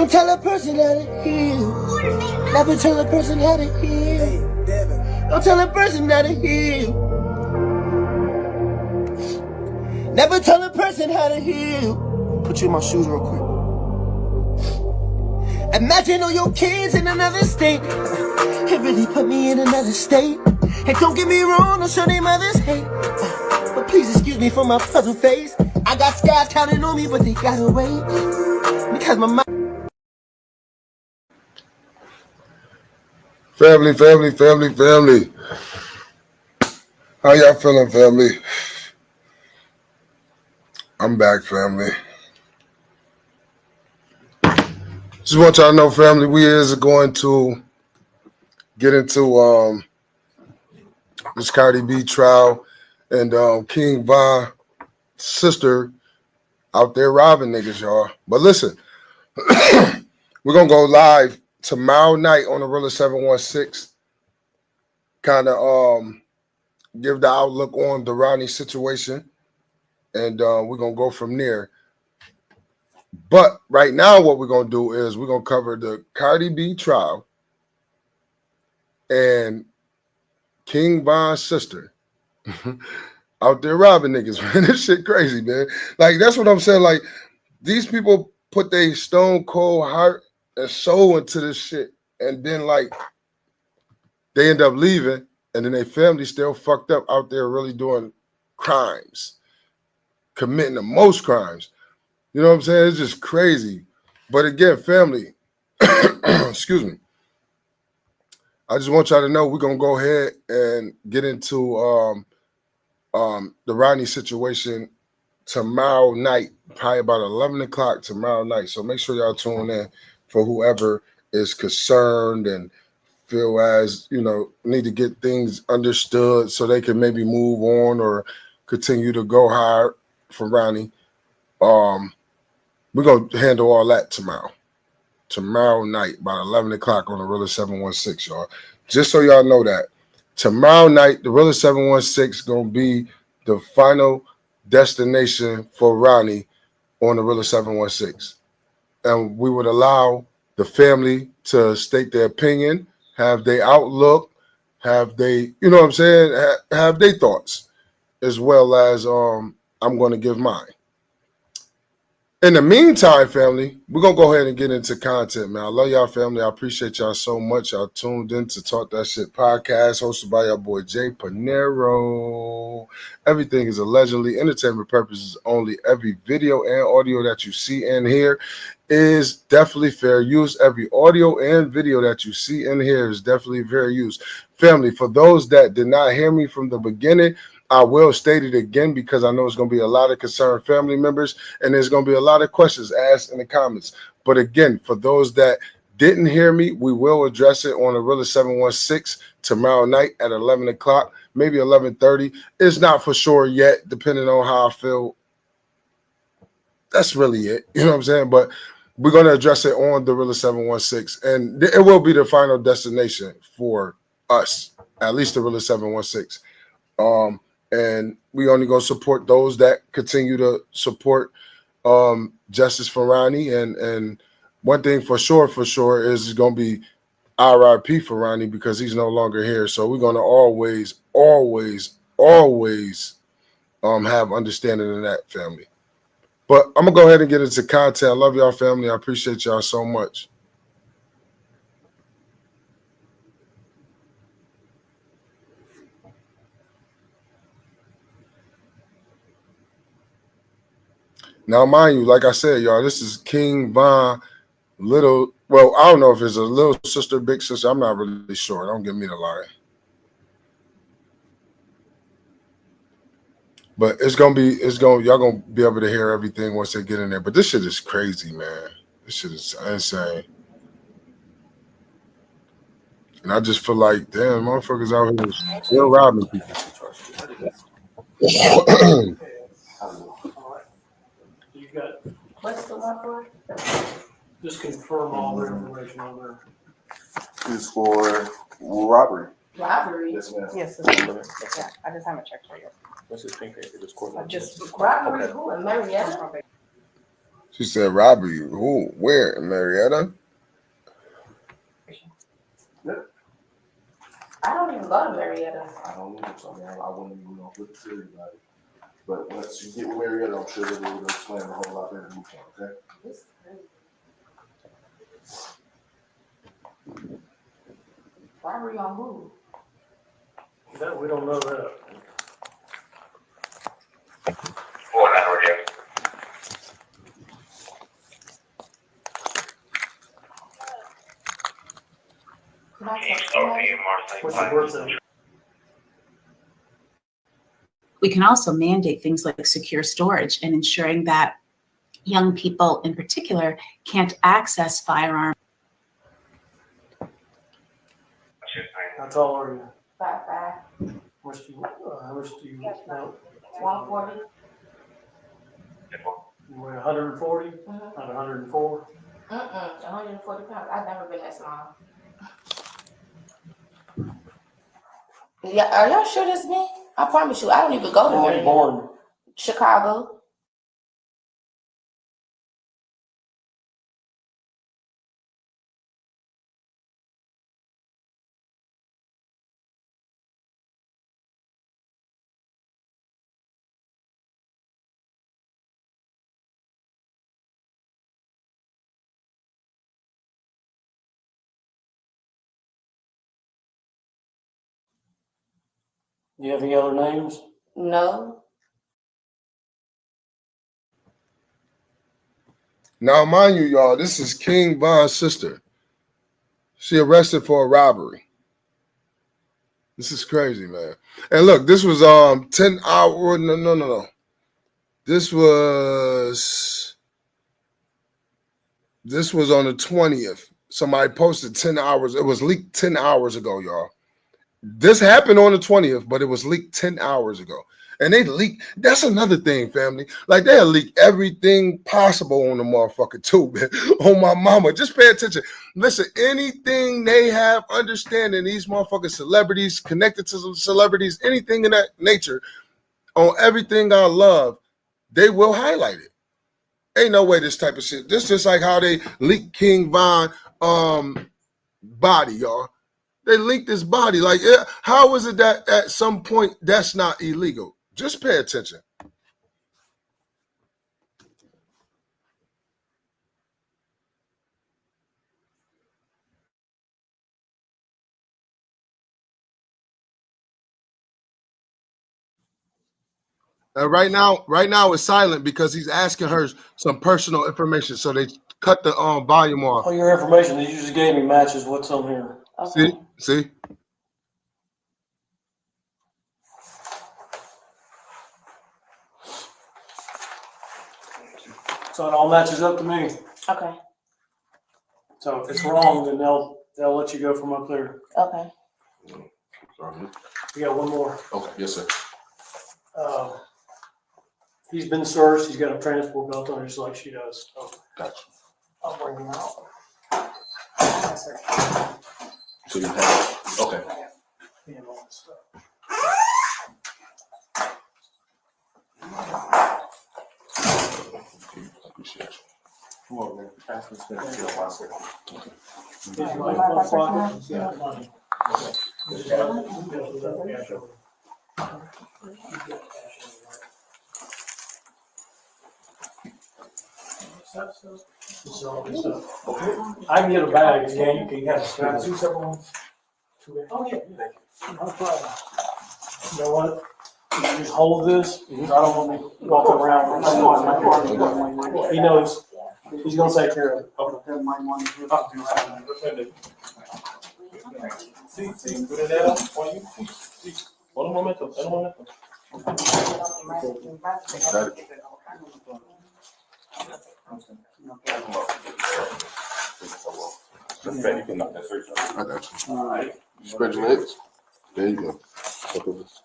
Don't tell a person how to heal. Never tell a person how to heal. Don't tell a person how to heal. Never tell a person how to heal. Put you in my shoes real quick. Imagine all your kids in another state. It really put me in another state. And don't get me wrong, don't show their mothers hate. But please excuse me for my puzzle face. I got scars counting on me, but they gotta wait. Because my mind. Family. How y'all feeling, family? I'm back, family. Just want y'all to know, family, we is going to get into this Cardi B trial and King Von sister out there robbing niggas, y'all. But listen, we're going to go live tomorrow night on the Rilla 716. Kind of give the outlook on the Ronnie situation. And we're going to go from there. But right now, what we're going to do is we're going to cover the Cardi B trial and King Von's sister out there robbing niggas, man. This shit crazy, man. Like, that's what I'm saying. Like, these people put their stone cold heart and soul into this shit. And then, like, they end up leaving. And then their family still fucked up out there really doing crimes, committing the most crimes. You know what I'm saying? It's just crazy. But again, family, excuse me. I just want y'all to know we're going to go ahead and get into the Rodney situation tomorrow night, probably about 11 o'clock tomorrow night. So make sure y'all tune in for whoever is concerned and feel as, you know, need to get things understood so they can maybe move on or continue to go hard for Ronnie. We're going to handle all that tomorrow night, about 11 o'clock on the Rilla 716, y'all. Just so y'all know that. Tomorrow night, the Rilla 716 going to be the final destination for Ronnie on the Rilla 716. And we would allow the family to state their opinion, have their outlook, have they, you know what I'm saying, have their thoughts, as well as I'm going to give mine. In the meantime, family, we're going to go ahead and get into content, man. I love y'all, family. I appreciate y'all so much. Y'all tuned in to Talk That Shit podcast, hosted by your boy, Jay Panero. Everything is allegedly entertainment purposes only. Every video and audio that you see and hear is definitely fair use. Every audio and video that you see and hear is definitely fair use. Family, for those that did not hear me from the beginning, I will state it again because I know it's going to be a lot of concerned family members and there's going to be a lot of questions asked in the comments. But again, for those that didn't hear me, we will address it on the Rilla 716 tomorrow night at 11 o'clock, maybe 11:30. It's not for sure yet, depending on how I feel. That's really it. You know what I'm saying? But we're going to address it on the Rilla 716. And it will be the final destination for us, at least the Rilla 716. And we only going to support those that continue to support justice for Ronnie. And one thing for sure is it's going to be RIP for Ronnie because he's no longer here. So we're going to always have understanding in that, family. But I'm going to go ahead and get into content. I love y'all, family. I appreciate y'all so much. Now, mind you, like I said, y'all, this is King Von little, well, I don't know if it's a little sister, big sister. I'm not really sure. Don't give me the lie. But y'all gonna be able to hear everything once they get in there. But this shit is crazy, man. This shit is insane. And I just feel like, damn, motherfuckers out here still robbing people. What's the one for? Just confirm all the information on there. Is for robbery. Robbery? Yes, ma'am. Yes, yeah, I just haven't checked for you. What's his pink paper? Just court. Just Robbery, who, and Marietta? She said robbery. Who? Where? In Marietta? I don't even go to Marietta. I don't know. So I wouldn't even know what to tell you about it. But once you get with Marietta, I'm sure they will explain a whole lot better than you can, okay? This is crazy. Robbery on who? That, we don't know that. Can I text somebody? What's your birthday? We can also mandate things like secure storage and ensuring that young people in particular can't access firearms. How tall are you? 5'5", How much do you know? 140. You weigh 140, Mm-hmm. not 104. 140 pounds. I've never been that small. Yeah, are y'all sure this me? I promise you, I don't even go to Where were you Marietta. born? Chicago. Do you have any other names? No. Now, mind you, y'all, this is King Von's sister. She arrested for a robbery. This is crazy, man. And look, this was 10 hours. No. This was on the 20th. Somebody posted 10 hours. It was leaked 10 hours ago, y'all. This happened on the 20th, but it was leaked 10 hours ago. And they leaked. That's another thing, family. Like, they'll leak everything possible on the motherfucker, too, man. On my mama. Just pay attention. Listen, anything they have understanding, these motherfucking celebrities, connected to some celebrities, anything in that nature, on everything I love, they will highlight it. Ain't no way this type of shit. This just like how they leaked King Von body, y'all. They leaked his body. Like, how is it that at some point that's not illegal? Just pay attention. And right now it's silent because he's asking her some personal information. So they cut the volume off. All your information that you just gave me matches what's on here. Okay. See? So it all matches up to me. Okay. So if it's wrong, then they'll let you go from up there. Okay. Sorry. We got one more. Okay, yes, sir. He's been searched. He's got a transport belt on just like she does. So Gotcha. I'll bring him out. So you have, okay. And all this stuff. Appreciate you. Come on, man. Ask me to spend a while, sir. Is your life on fire? Yeah, money. I can get a bag. You can have two separate ones. Oh, yeah. No problem. You know what? You just hold this. I don't want me to walk around. He knows. He's going to take care of it. Un momento. You can knock that first. I got you. All right. Spread your legs. There you go. Look at this.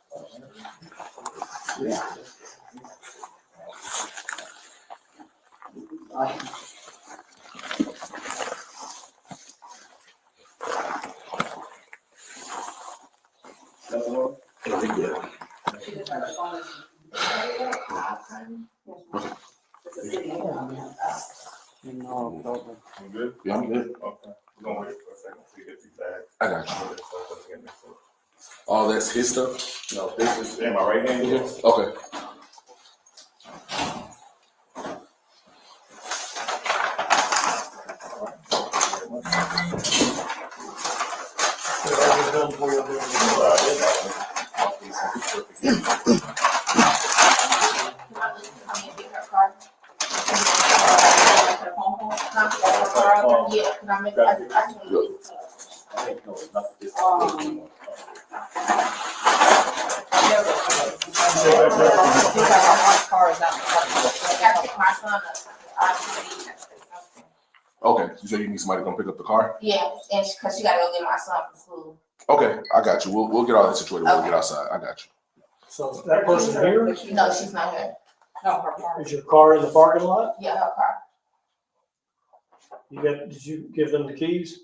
No, no. You good? Yeah, I'm good. Okay. We're gonna wait for a second to get these bags. I got you. All that's his stuff? No, this is in my right hand here. Okay. Done for you. Okay, you said you need somebody to come pick up the car? Yeah, and because she gotta go get my son from school. Okay, I got you. We'll get all that situated. We'll get outside. I got you. So that person here, No, she's not here. No, her car. is your car in the parking lot? Yeah, her car. Did you give them the keys?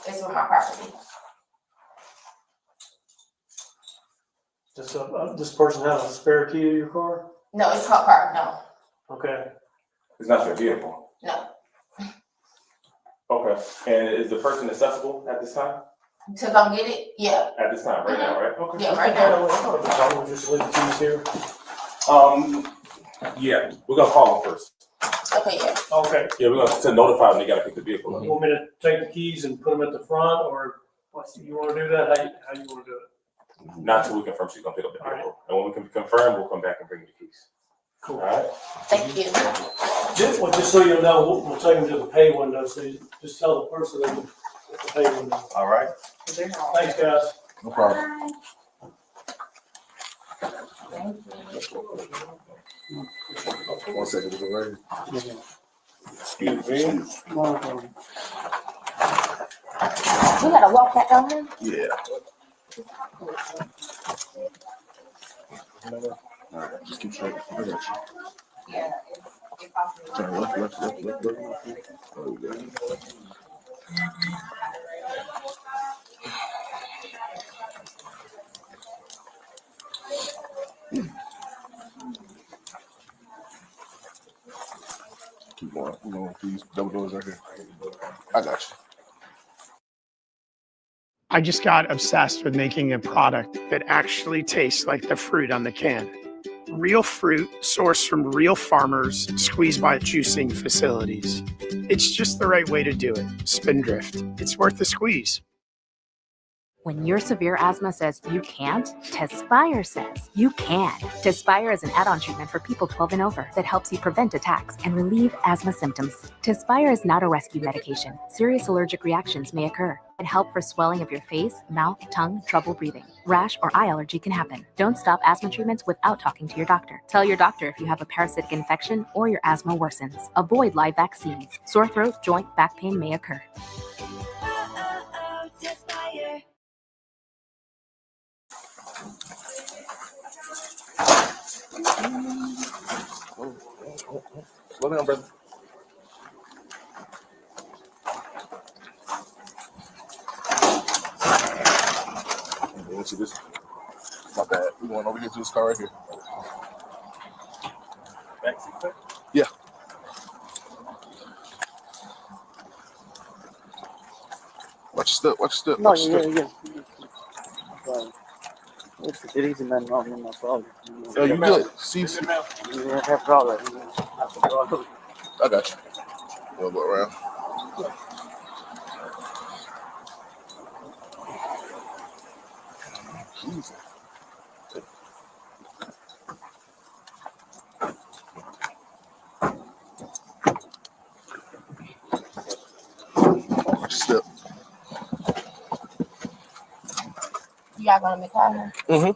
It's with my property. Does this person have a spare key to your car? No, it's her car. No, Okay. It's not your vehicle. no. Okay. And is the person accessible at this time? To come get it? Yeah. At this time, right now, right? Okay. Yeah, right now. I would just leave the keys here. Yeah, we're gonna call them first. Okay, yeah. Okay. Yeah, we're gonna to notify them they gotta pick the vehicle up. You want me to take the keys and put them at the front, or you want to do that? How you want to do it? Not till we confirm she's gonna pick up the All right. vehicle. And when we can confirm, we'll come back and bring you the keys. Cool. All right? Thank you. Just so you know, we'll take them to the pay window, so you just tell the person at the pay window. All right. Thanks, guys. No problem. One second, is it ready? Excuse me. We gotta walk back down here? Yeah. All right, just keep straight. I got you. Yeah. Turn left. There we go. Keep going. We're going to these double doors right here. I got you. I just got obsessed with making a product that actually tastes like the fruit on the can. Real fruit sourced from real farmers, squeezed by juicing facilities. It's just the right way to do it. Spindrift. It's worth the squeeze. When your severe asthma says you can't, Tespire says you can. Tespire is an add-on treatment for people 12 and over that helps you prevent attacks and relieve asthma symptoms. Tespire is not a rescue medication. Serious allergic reactions may occur and help for swelling of your face, mouth, tongue, trouble breathing. Rash or eye allergy can happen. Don't stop asthma treatments without talking to your doctor. Tell your doctor if you have a parasitic infection or your asthma worsens. Avoid live vaccines. Sore throat, joint, back pain may occur. Slow down, brother. Let's see this. Not bad. We're going over here to this car right here. Yeah. Watch your step. No, yeah. It's the reason I'm not in my problem. Oh, you good? See? You have problem. I got you. We'll go around. Jesus. Watch your step. Y'all gonna make her? Mm-hmm.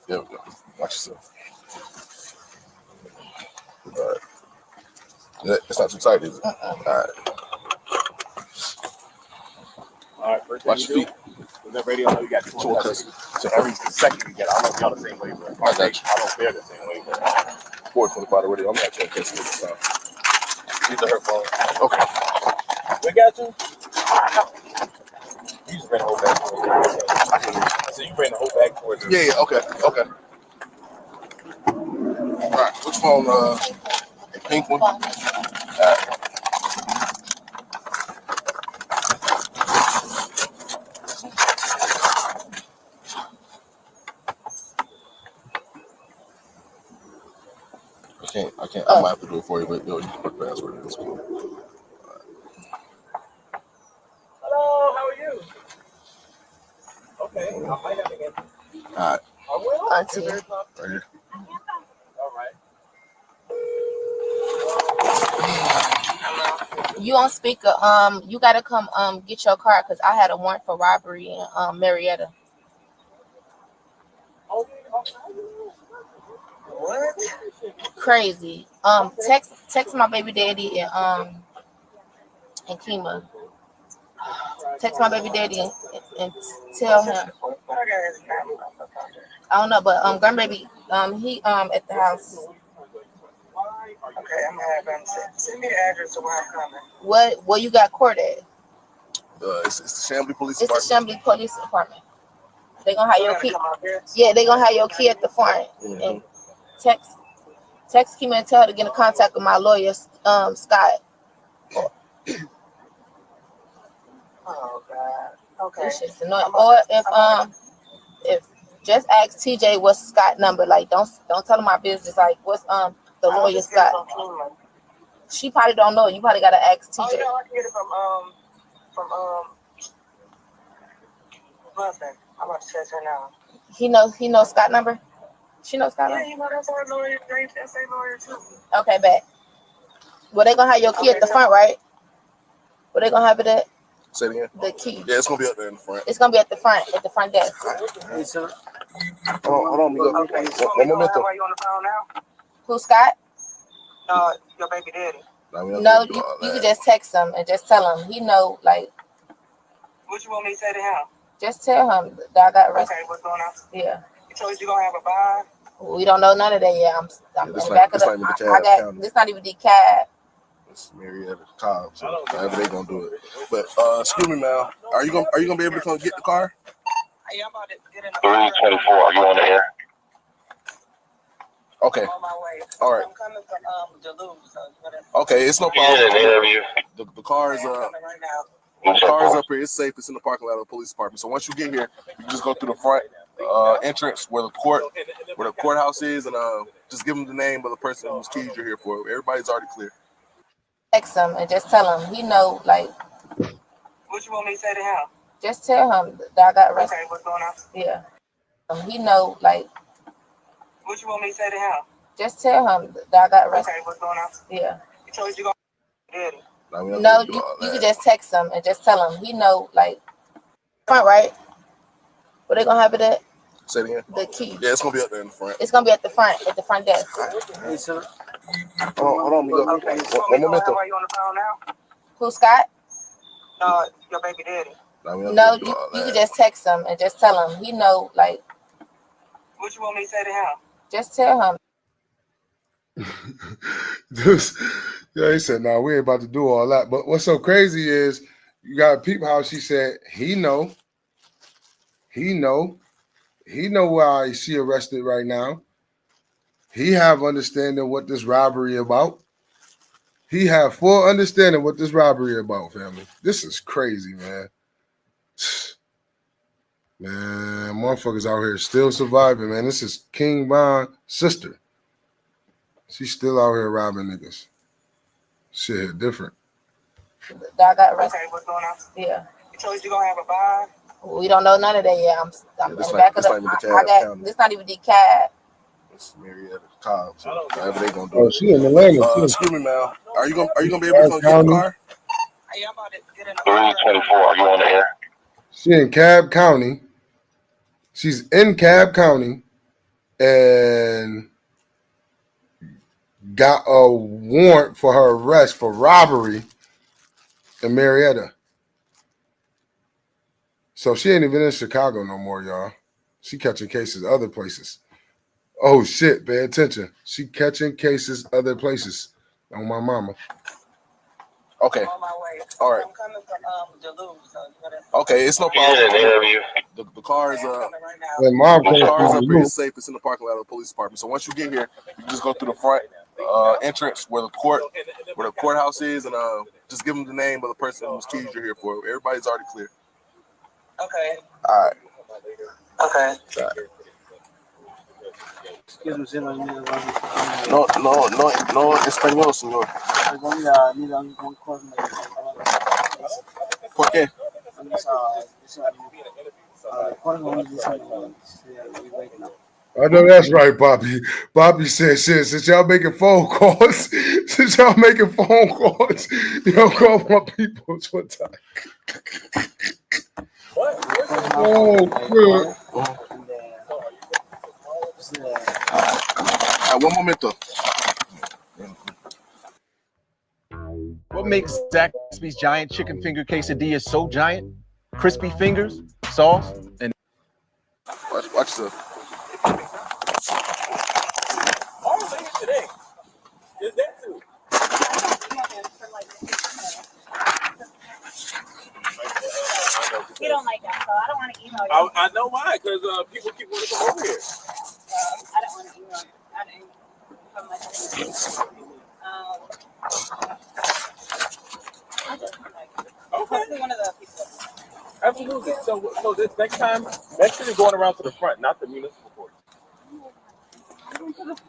There we go. Watch yourself. All right. It's not too tight, is it? All right. All right, first Watch your feet. with that radio, I know you got two custody. So every second you get, I don't know if y'all the same way, but I got you. I don't feel the same way, but 425 already. I'm not trying to catch it this time. These are her phone. Okay. We got you. You just bring the whole bag forward. So you bring the whole bag forward. Yeah, okay. All right, which phone? The pink one? I can't. I might have to do it for you, but you can put the password in. It's cool. Hello, how are you? Okay, I might have to get. All right. I will. Auntie. Right here. All right. You on speaker. You gotta come get your car because I had a warrant for robbery in Marietta. What? Crazy. Text my baby daddy and Kima. Text my baby daddy and tell him. I don't know, but grandbaby he at the house. Okay, I'm gonna have them send me the address of where I'm coming. Where you got court at? It's the Chambly Police It's the Department. Chambly Police Department. They gonna have You your gotta key. come out here. Yeah, they gonna have your key at the front. Mhm. And text Kima and tell her to get in contact with my lawyer, Scott. Oh God. Okay. This shit's annoying. Or if just ask TJ what's Scott number. Like don't tell him my business. Like what's the lawyer Scott. She probably don't know. You probably gotta ask TJ. Oh, you know, I can get it from Buffin. I'm about to text her now. He knows Scott number. She knows Scott number. Yeah, you know that's our lawyer. That's a lawyer too. Okay, bet. Well, they gonna have your key at the front, right? Where they gonna have it at? Say it again. The key. Yeah, it's gonna be up there in the front. It's gonna be at the front desk. Hey, sir. Hold on, Migo. Okay, so One you momento. on the phone now? Who, Scott? No, your baby daddy. No, you can just text him and just tell him. He know, like. What you want me to say to him? Just tell him that I got arrested. Okay, what's going on? Yeah. You told us you gonna have a bond? We don't know none of that yet. I'm in the back of the. This not even DeKalb. It's Marietta Cobb, so however they gonna do it. But excuse me, man. Are you gonna be able to come get the car? Hey, I'm about to get in the 324. Are you on the air? Okay. I'm on my way. All right. I'm coming from Duluth, so whatever. Okay, it's no problem. The car is Coming right now. the car is up here. It's safe. It's in the parking lot of the police department. So once you get here, you can just go through the front entrance where the courthouse is, and just give them the name of the person whose keys you're here for. Everybody's already clear. Text him and just tell him. He know, like. What you want me to say to him? Just tell him that I got arrested. Okay, what's going on? Yeah. He know, like. What you want me to say to him? Just tell him that I got arrested. Okay, what's going on? Yeah. You told us you gonna daddy. No, you can just text him and just tell him. He know, like. Front, right? Where they gonna have it at? Say it again. The key. Yeah, it's gonna be up there in the front. It's gonna be at the front desk. Hey, sir. Hold on, Migo. Okay, so One momento. are you on the phone now? Who, Scott? No, your baby daddy. No, you can just text him and just tell him. He know, like. What you want me to say to him? Just tell him. He said, "No, we ain't about to do all that." But what's so crazy is you got people how she said he know why she arrested right now. He have understanding what this robbery about. He have full understanding what this robbery about, family. This is crazy, man. Man, motherfuckers out here still surviving, man. This is King Von's sister. She's still out here robbing niggas. Shit hit different. That I got arrested. Okay, what's going on? Yeah. You told us you gonna have a bond? We don't know none of that yet. I'm in the back of the. I got this. Not even DeKalb. It's Marietta Cobb, so however they gonna do Oh, it. she in Atlanta. Excuse me, man. Are you gonna be able to come get the car? Hey, I'm about to get in the 324. Are you on the air? She in Cobb County. She's in Cobb County and got a warrant for her arrest for robbery in Marietta. So she ain't even in Chicago no more, y'all. She catching cases other places. Oh, shit, pay attention. She catching cases other places on my mama. Okay. I'm on my way. All right. I'm coming from Duluth, so you gotta. Okay, it's no problem. The car is Right now. And mom the came car is from up you. here. It's safe. It's in the parking lot of the police department. So once you get here, you just go through the front entrance where the courthouse is, and just give them the name of the person whose keys you're here for. Everybody's already clear. Okay. All right. Okay. All right. Excuse me, señor. No español, señor. ¿Por qué? I know that's right, Poppy. Poppy said, shit, since y'all making phone calls, you don't call my people one time. Oh, good. One momento. What makes Zaxby's giant chicken finger quesadilla so giant? Crispy fingers, sauce, and Watch yourself. today. Is that too? We don't like that, so I don't want to email you. I know why, because people keep wanting to come over here. I don't want to email you. I don't from my Okay. one of the people. Absolutely. So this next time, make sure you're going around to the front, not the municipal court.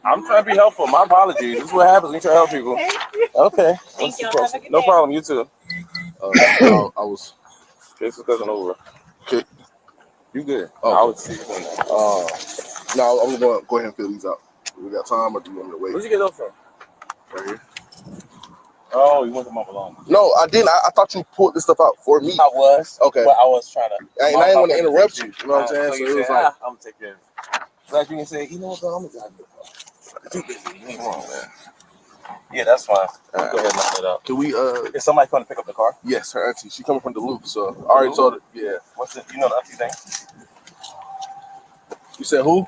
I'm trying to be helpful. My apologies. This is what happens when you try to help people. Okay. Thank you. Have a good No day. problem. You too. I was. This is cousin over. Okay. You good? Oh, I was see. No, I'm gonna go ahead and fill these out. We got time, or do you want me to wait? Where'd you get those from? Right here. Oh, you went to Mama Long. No, I didn't. I thought you pulled this stuff out for me. I was. Okay. But I was trying to. I didn't want to interrupt you. You know what I'm saying? So So you it was said, like, I'm gonna take care of it. Like you can say, you know what, bro, I'm gonna drive you. Too busy. Come on, man. Yeah, that's fine. Go ahead and knock it out. can we? Is somebody coming to pick up the car? Yes, her auntie. She coming from Duluth, so I already told her. Yeah. What's it? You know the auntie thing? You said who?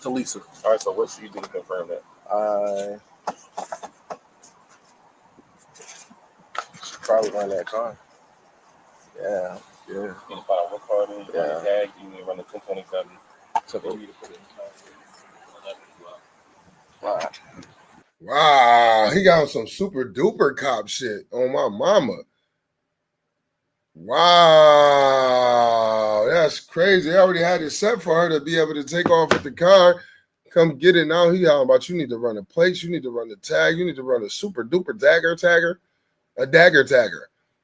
Talisa. All right. So what should you do to confirm that? I should probably run that car. Yeah. You need to find out what car it is. You run the tag. You need to run the 1027. So they need to put it in the car. Wow. Wow, he got some super duper cop shit on my mama. Wow, that's crazy. I already had it set for her to be able to take off with the car. Come get it now. He got about you need to run a plate, you need to run the tag, you need to run a super duper dagger tagger.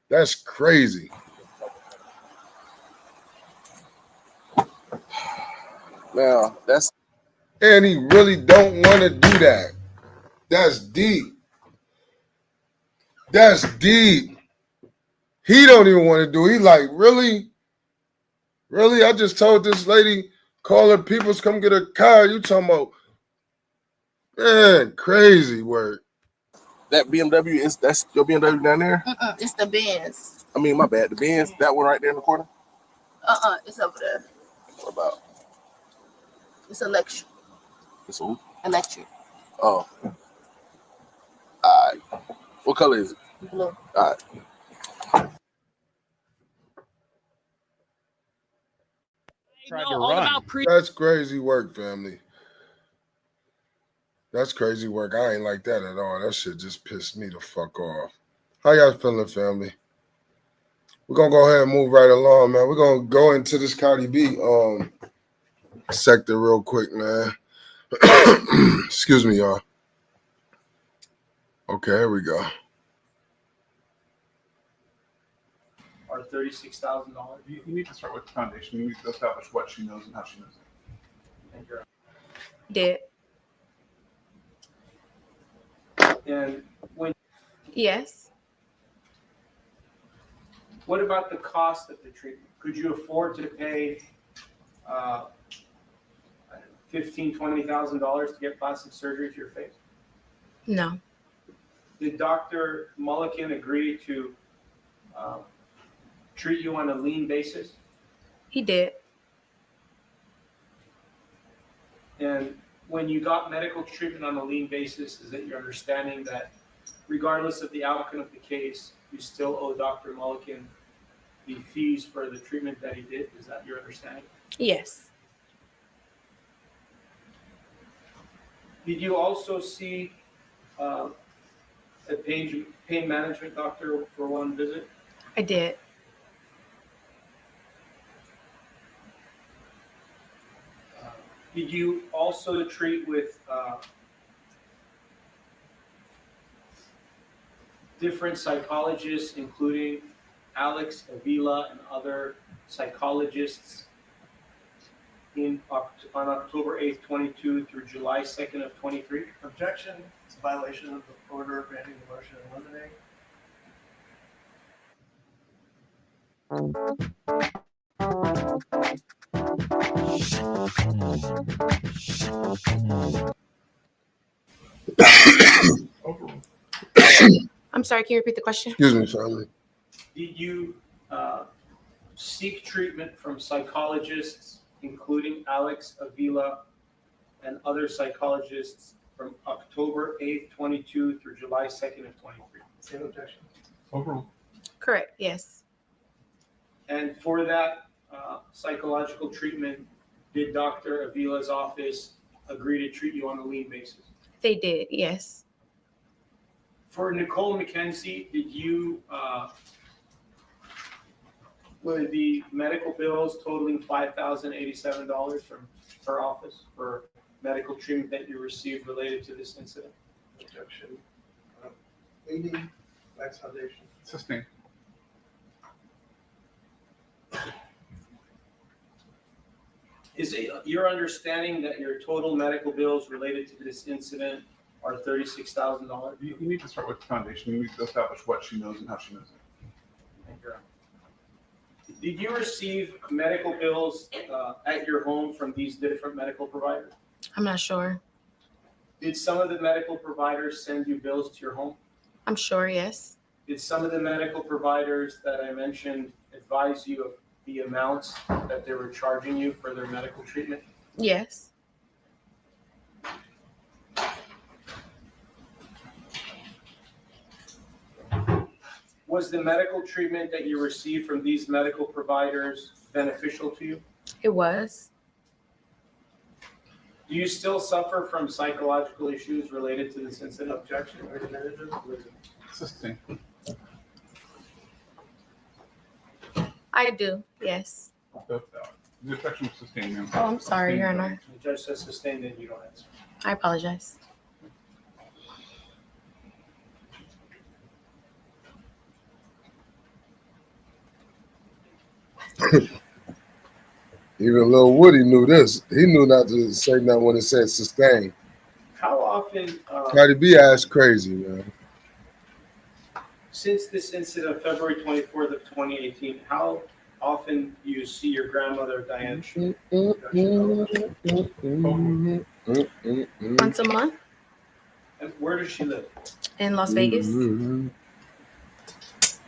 That's crazy. Now that's And he really don't want to do that. That's deep. That's deep. He don't even want to do it. He like, really? Really? I just told this lady, call her peoples, come get a car. You talking about, man, crazy word. that BMW that's your BMW down there? It's the Benz. I mean, my bad. The Benz, that one right there in the corner. It's over there. What about? It's electric. It's who? Electric. Oh. All right. What color is it? Blue. All right. Tried to run. That's crazy work, family. That's crazy work. I ain't like that at all. That shit just pissed me the fuck off. How y'all feeling, family? We're gonna go ahead and move right along, man. We're gonna go into this Cardi B sector real quick, man. Excuse me, y'all. Okay, here we go. Or $36,000. You need to start with the foundation. You need to establish what she knows and how she knows it. Did. And when, Yes. what about the cost of the treatment? Could you afford to pay $15,000, $20,000 to get plastic surgery to your face? No. Did Dr. Mulliken agree to treat you on a lean basis? He did. And when you got medical treatment on a lean basis, is it your understanding that regardless of the outcome of the case, you still owe Dr. Mulligan the fees for the treatment that he did. Is that your understanding? Yes. Did you also see a pain management doctor for one visit? I did. Did you also treat with different psychologists, including Alex Avila and other psychologists on October 8th, 22 through July 2nd of 23? Objection. It's a violation of the order granting the motion in limine. I'm sorry, can you repeat the question? Excuse me, family. Did you seek treatment from psychologists, including Alex Avila and other psychologists from October 8th, 22 through July 2nd of 23? Same objection. Overruled. Correct, yes. And for that psychological treatment, did Dr. Avila's office agree to treat you on a lien basis? They did, yes. For Nicole McKenzie, did you, were the medical bills totaling $5,087 from her office for medical treatment that you received related to this incident? Objection. Beeting. Max Foundation. Sustained. Is it your understanding that your total medical bills related to this incident are $36,000? You need to start with the foundation. You need to establish what she knows and how she knows it. Thank you. Did you receive medical bills at your home from these different medical providers? I'm not sure. Did some of the medical providers send you bills to your home? I'm sure, yes. Did some of the medical providers that I mentioned advise you of the amounts that they were charging you for their medical treatment? Yes. Was the medical treatment that you received from these medical providers beneficial to you? It was. Do you still suffer from psychological issues related to this incident? Objection. Argumentative. Sustained. I do, yes. The objection was sustained, ma'am. Oh, I'm sorry, Your Honor. The judge says sustained, and you don't answer. I apologize. Even Lil Woody knew this. He knew not to say nothing when it said sustain. How often, Cardi B ass crazy, man. since this incident, February 24th of 2018, how often do you see your grandmother, Diane? Once a month And where does she live? in Las Vegas. And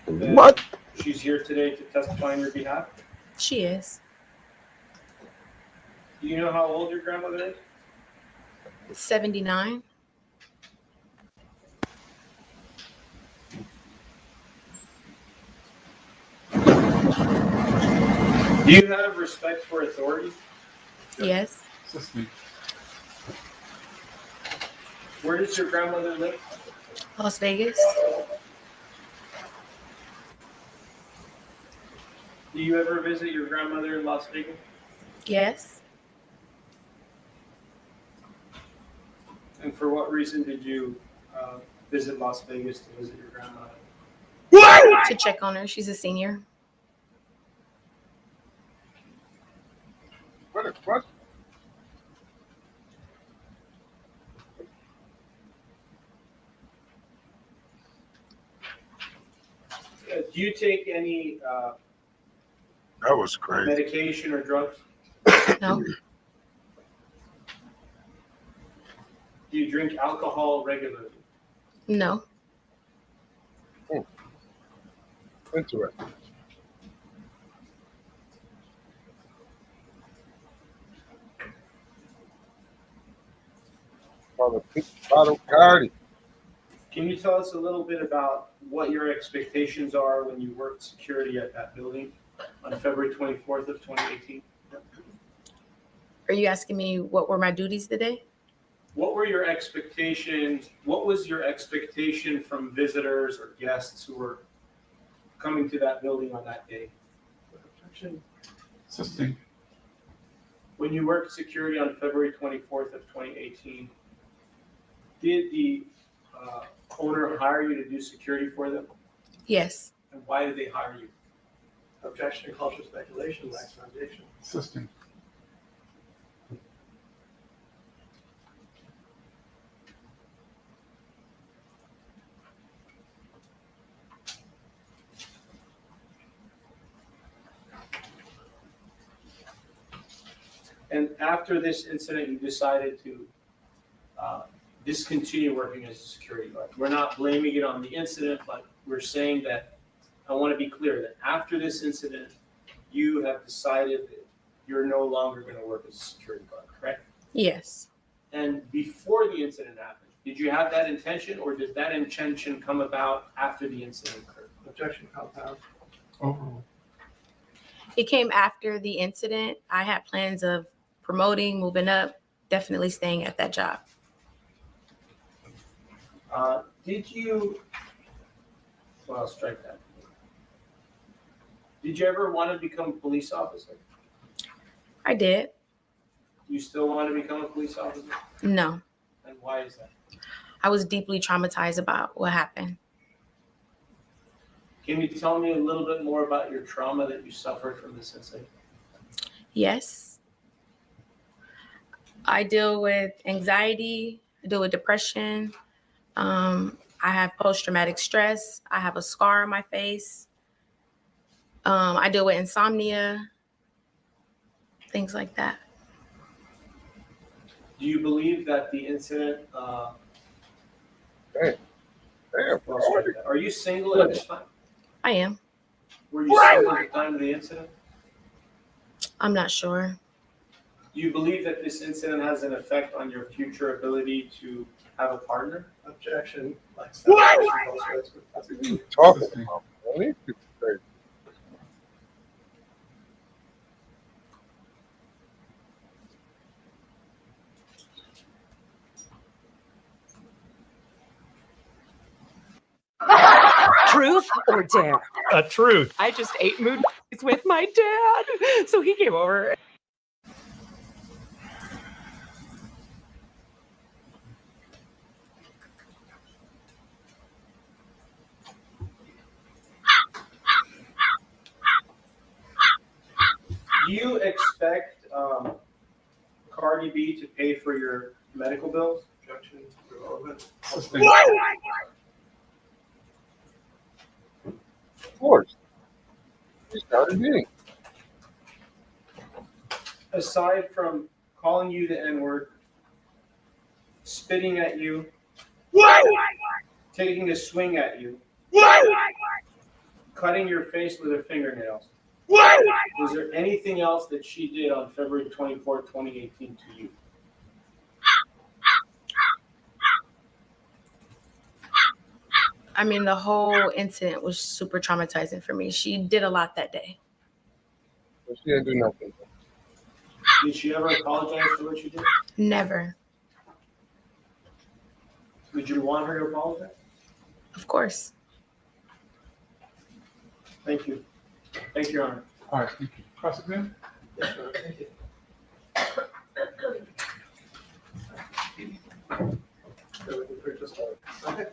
What? She's here today to testify on your behalf. She is. Do you know how old your grandmother is? 79. Do you have respect for authority? Yes. Sustained. Where does your grandmother live? Las Vegas. Do you ever visit your grandmother in Las Vegas? Yes. And for what reason did you visit Las Vegas to visit your grandmother? To check on her. She's a senior. What? Do you take any That was crazy. medication or drugs? No. Do you drink alcohol regularly? No. Interesting. Bottle Cardi. Can you tell us a little bit about what your expectations are when you worked security at that building on February 24th of 2018? Are you asking me what were my duties today? What were your expectations? What was your expectation from visitors or guests who were coming to that building on that day? Assisting. When you worked security on February 24th of 2018, did the owner hire you to do security for them? Yes. And why did they hire you? Objection, cultural speculation, lacks foundation. Assisting. And after this incident, you decided to discontinue working as a security guard. We're not blaming it on the incident, but we're saying that, I want to be clear that after this incident, you have decided that you're no longer going to work as a security guard, correct? Yes. And before the incident happened, did you have that intention, or did that intention come about after the incident occurred? Objection, compound. Overruled. It came after the incident. I had plans of promoting, moving up, definitely staying at that job. Did you, well, I'll strike that. Did you ever want to become a police officer? I did. Do you still want to become a police officer? No. And why is that? I was deeply traumatized about what happened. Can you tell me a little bit more about your trauma that you suffered from this incident? Yes. I deal with anxiety. I deal with depression. I have post-traumatic stress. I have a scar on my face. I deal with insomnia, things like that. Do you believe that the incident, are you single at this time? I am. Were you single at the time of the incident? I'm not sure. Do you believe that this incident has an effect on your future ability to have a partner? Objection, lacks foundation. What are you talking about? Really? Truth or dare? Truth. I just ate mood with my dad, so he came over. Do you expect Cardi B to pay for your medical bills? Objection, irrelevant. Of course. She's Cardi B. Aside from calling you the N-word, spitting at you, taking a swing at you, cutting your face with her fingernails, was there anything else that she did on February 24, 2018 to you? I mean, the whole incident was super traumatizing for me. She did a lot that day. But she didn't do nothing. Did she ever apologize for what you did? Never. Would you want her to apologize? Of course. Thank you. Thank you, Your Honor. All right, thank you. Cross-examine? Yes, sir. Thank you. Bear with me for just a second.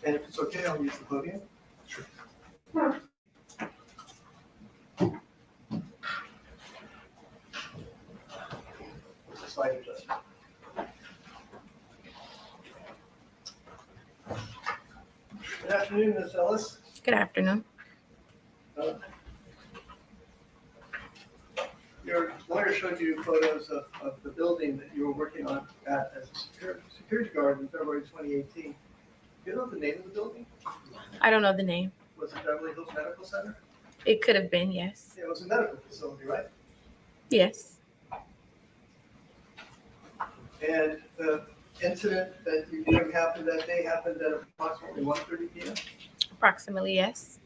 And if it's okay, I'll use the podium. Sure. Slide adjustment. Good afternoon, Ms. Ellis. Good afternoon. Your lawyer showed you photos of the building that you were working on at as a security guard in February 2018. Do you know the name of the building? I don't know the name. Was it Beverly Hills Medical Center? It could have been, yes. Yeah, it was a medical facility, right? Yes. And the incident that you think happened that day happened at approximately 1:30 p.m.? Approximately, yes.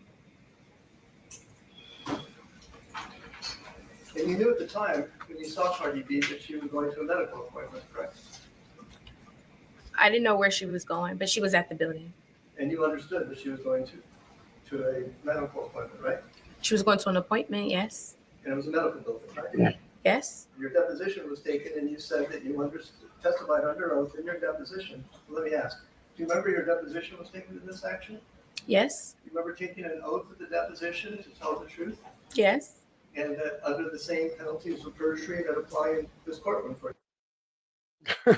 And you knew at the time, when you saw Cardi B, that she was going to a medical appointment, correct? I didn't know where she was going, but she was at the building. And you understood that she was going to a medical appointment, right? She was going to an appointment, yes. And it was a medical building, right? Yes. Your deposition was taken and you said that you testified under oath in your deposition. Let me ask, do you remember your deposition was taken in this action? Yes. You remember taking an oath at the deposition to tell the truth? Yes. And that under the same penalties of perjury that apply in this courtroom for you?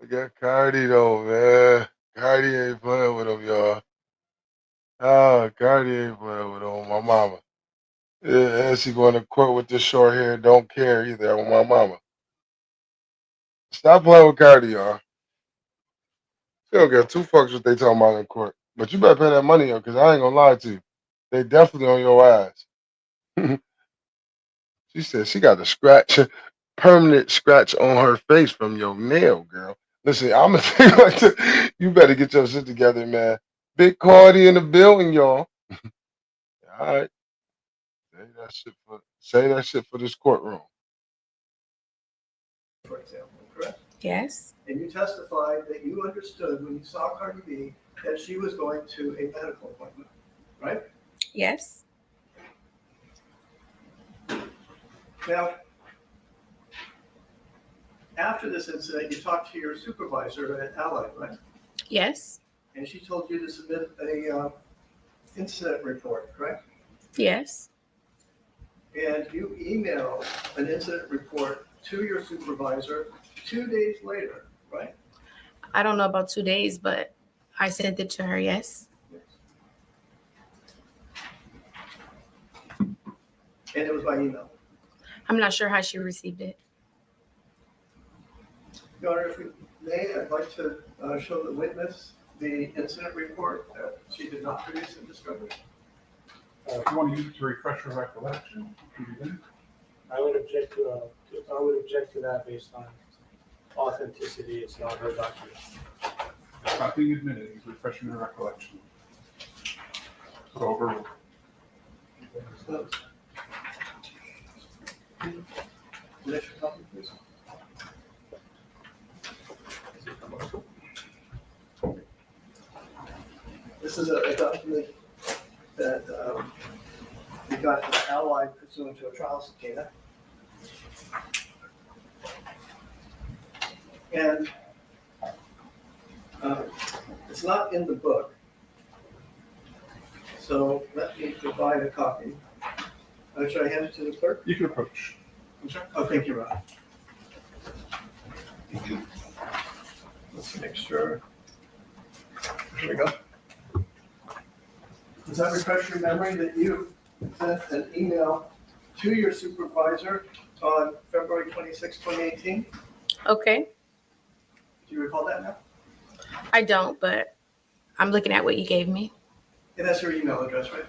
We got Cardi though, man. Cardi ain't playing with him, y'all. Ah, Cardi ain't playing with him. My mama. Yeah, and she going to court with this short hair. Don't care either. On my mama. Stop playing with Cardi, y'all. She don't get two fucks what they talking about in court. But you better pay that money up, because I ain't gonna lie to you. They definitely on your ass. She said she got a scratch, permanent scratch on her face from your nail, girl. Listen, I'm gonna tell you like this. You better get your shit together, man. Big Cardi in the building, y'all. All right. Say that shit for this courtroom. For example, correct? Yes. And you testified that you understood when you saw Cardi B that she was going to a medical appointment, right? Yes. Now, after this incident, you talked to your supervisor at Allied, right? Yes. And she told you to submit a incident report, correct? Yes. And you emailed an incident report to your supervisor 2 days later, right? I don't know about 2 days, but I sent it to her, yes. And it was by email. I'm not sure how she received it. Your Honor, if we may, I'd like to show the witness the incident report that she did not produce in discovery. If you want to use it to refresh your recollection, you can do that. I would object to that based on authenticity. It's not her document. It's not being admitted, he's refreshing your recollection. So overruled. Next copy, please. This is a document that we got from Allied pursuant to a trial subpoena. And it's not in the book. So let me provide a copy. Should I hand it to the clerk? You can approach. Oh, thank you, Ron. Let's make sure. Here we go. Does that refresh your memory that you sent an email to your supervisor on February 26, 2018? Okay. Do you recall that now? I don't, but I'm looking at what you gave me. And that's your email address, right?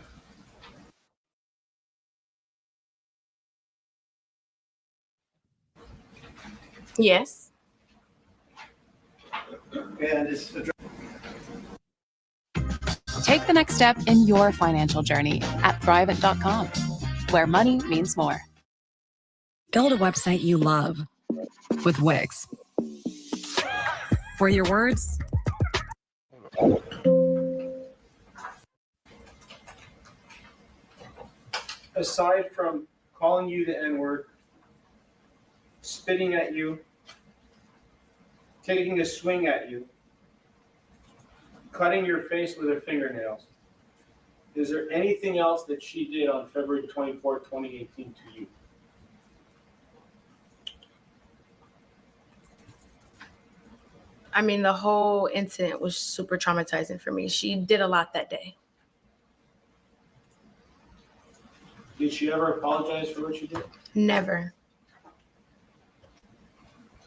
Yes. And it's addressed. Take the next step in your financial journey at Thrivent.com, where money means more. Build a website you love with Wix, where your words Aside from calling you the N-word, spitting at you, taking a swing at you, cutting your face with her fingernails, is there anything else that she did on February 24, 2018 to you? I mean, the whole incident was super traumatizing for me. She did a lot that day. Did she ever apologize for what she did? Never.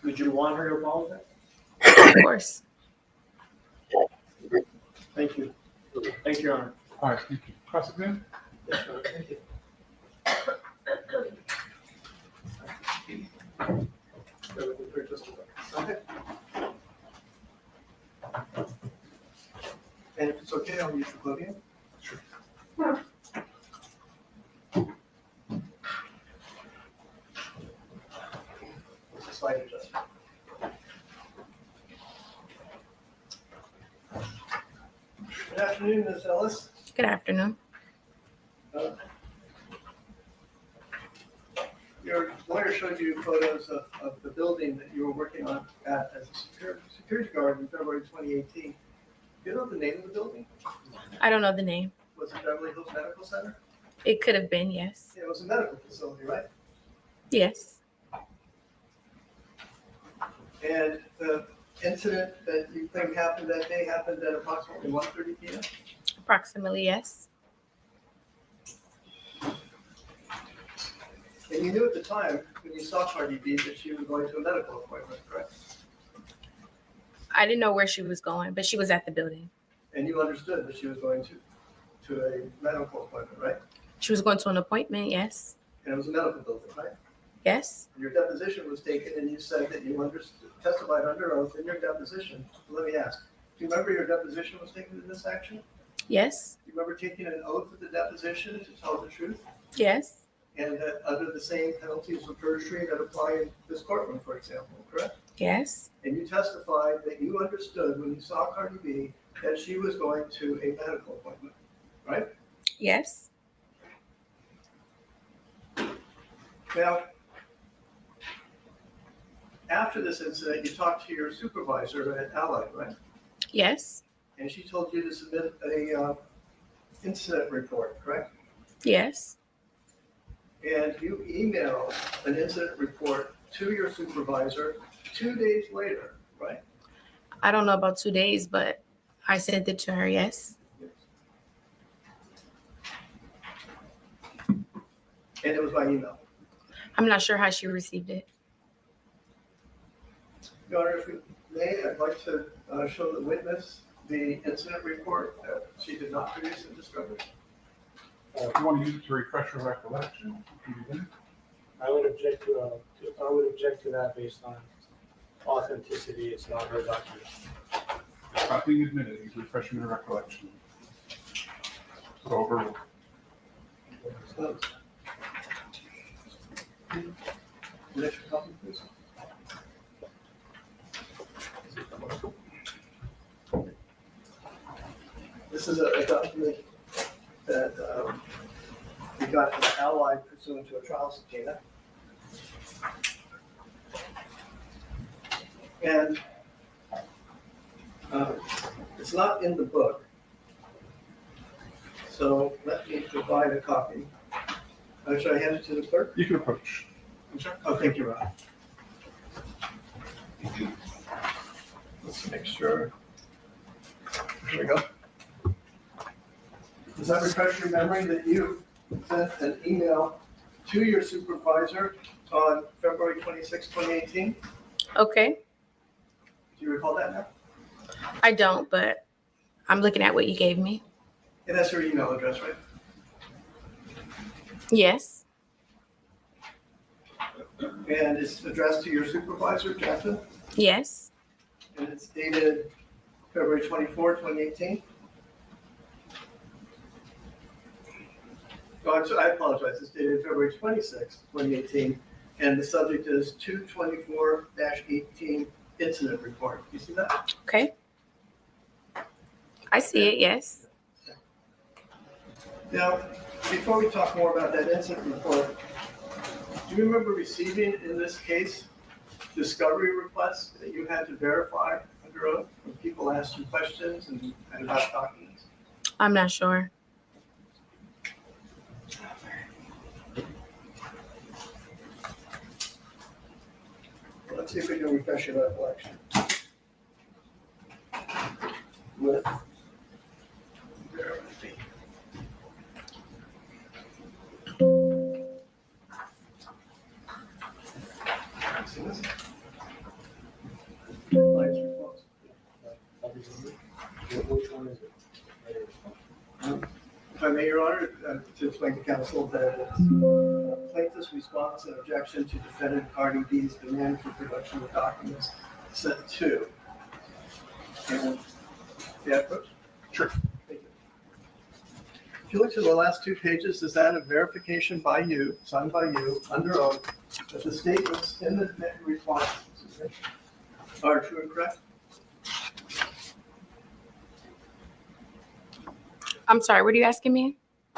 Did you want her to apologize? Of course. Thank you. Thank you, Your Honor. All right, thank you. Cross examine. Yes, Your Honor. Thank you. Bear with me for just a moment. Okay. And if it's okay, I'll use the podium. Sure. It's a slight adjustment. Good afternoon, Ms. Ellis. Good afternoon. Your lawyer showed you photos of the building that you were working on at as a security guard in February 2018. Do you know the name of the building? I don't know the name. Was it Beverly Hills Medical Center? It could have been, yes. Yeah, it was a medical facility, right? Yes. And the incident that you think happened that day happened at approximately 1:30 p.m.? Approximately, yes. And you knew at the time, when you saw Cardi B, that she was going to a medical appointment, correct? I didn't know where she was going, but she was at the building. And you understood that she was going to a medical appointment, right? She was going to an appointment, yes. And it was a medical building, right? Yes. Your deposition was taken and you said that you testified under oath in your deposition. Let me ask, do you remember your deposition was taken in this action? Yes. Do you remember taking an oath at the deposition to tell the truth? Yes. And that under the same penalties of perjury that apply in this courtroom, for example, correct? Yes. And you testified that you understood when you saw Cardi B that she was going to a medical appointment, right? Yes. Now, after this incident, you talked to your supervisor at Allied, right? Yes. And she told you to submit a incident report, correct? Yes. And you emailed an incident report to your supervisor 2 days later, right? I don't know about 2 days, but I sent it to her, yes. And it was by email. I'm not sure how she received it. Your Honor, if we may, I'd like to show the witness the incident report that she did not produce in discovery. If you want to use it to refresh your recollection, you can begin. I would object to that based on authenticity. It's not her document. It's not being admitted, he's refreshing your recollection. So overruled. Next copy, please. This is a document that we got from Allied pursuant to a trial subpoena. And it's not in the book. So let me provide a copy. Should I hand it to the clerk? You can approach. I'm sorry? Oh, thank you, Ron. Let's make sure. Here we go. Does that refresh your memory that you sent an email to your supervisor on February 26, 2018? Okay. Do you recall that now? I don't, but I'm looking at what you gave me. And that's your email address, right? Yes. And it's addressed to your supervisor, Jackson? Yes. And it's dated February 24, 2018? Oh, I'm sorry, I apologize. It's dated February 26, 2018. And the subject is 224-18 incident report. You see that? Okay. I see it, yes. Now, before we talk more about that incident report, do you remember receiving in this case discovery requests that you had to verify under oath when people asked you questions and about documents? I'm not sure. Let's see if we can refresh your recollection. With see this? Lights are closed. Which one is it? If I may, Your Honor, to explain to counsel that Plaintiff's response and objection to defendant Cardi B's demand for production of documents sent to. And, yeah, Coach? Sure. Thank you. If you look to the last two pages, is that a verification by you, signed by you, under oath, that the statements in the response are true and correct? I'm sorry, what are you asking me?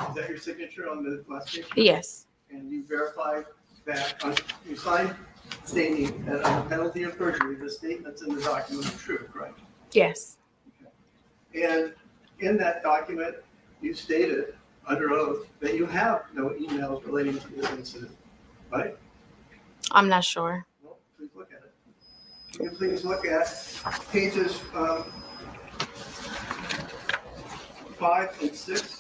Is that your signature on the last page? Yes. And you verified that, you signed stating that under penalty of perjury, the statements in the document are true, correct? Yes. And in that document, you stated under oath that you have no emails relating to this incident, right? I'm not sure. Well, please look at it. You can please look at pages 5 and 6.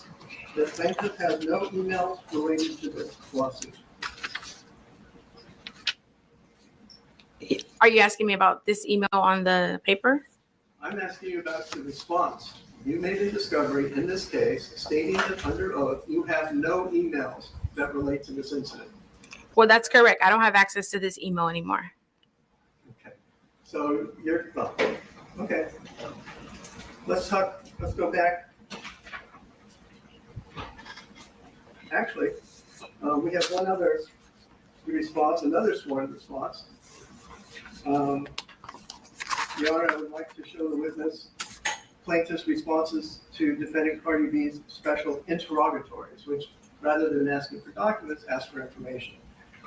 The plaintiff has no emails related to this lawsuit. Are you asking me about this email on the paper? I'm asking you about the response. You made a discovery in this case stating that under oath you have no emails that relate to this incident. Well, that's correct. I don't have access to this email anymore. Okay. So you're, well, okay. Let's go back. Actually, we have one other response, another sworn response. Your Honor, I would like to show the witness plaintiff's responses to defendant Cardi B's special interrogatories, which rather than asking for documents, ask for information.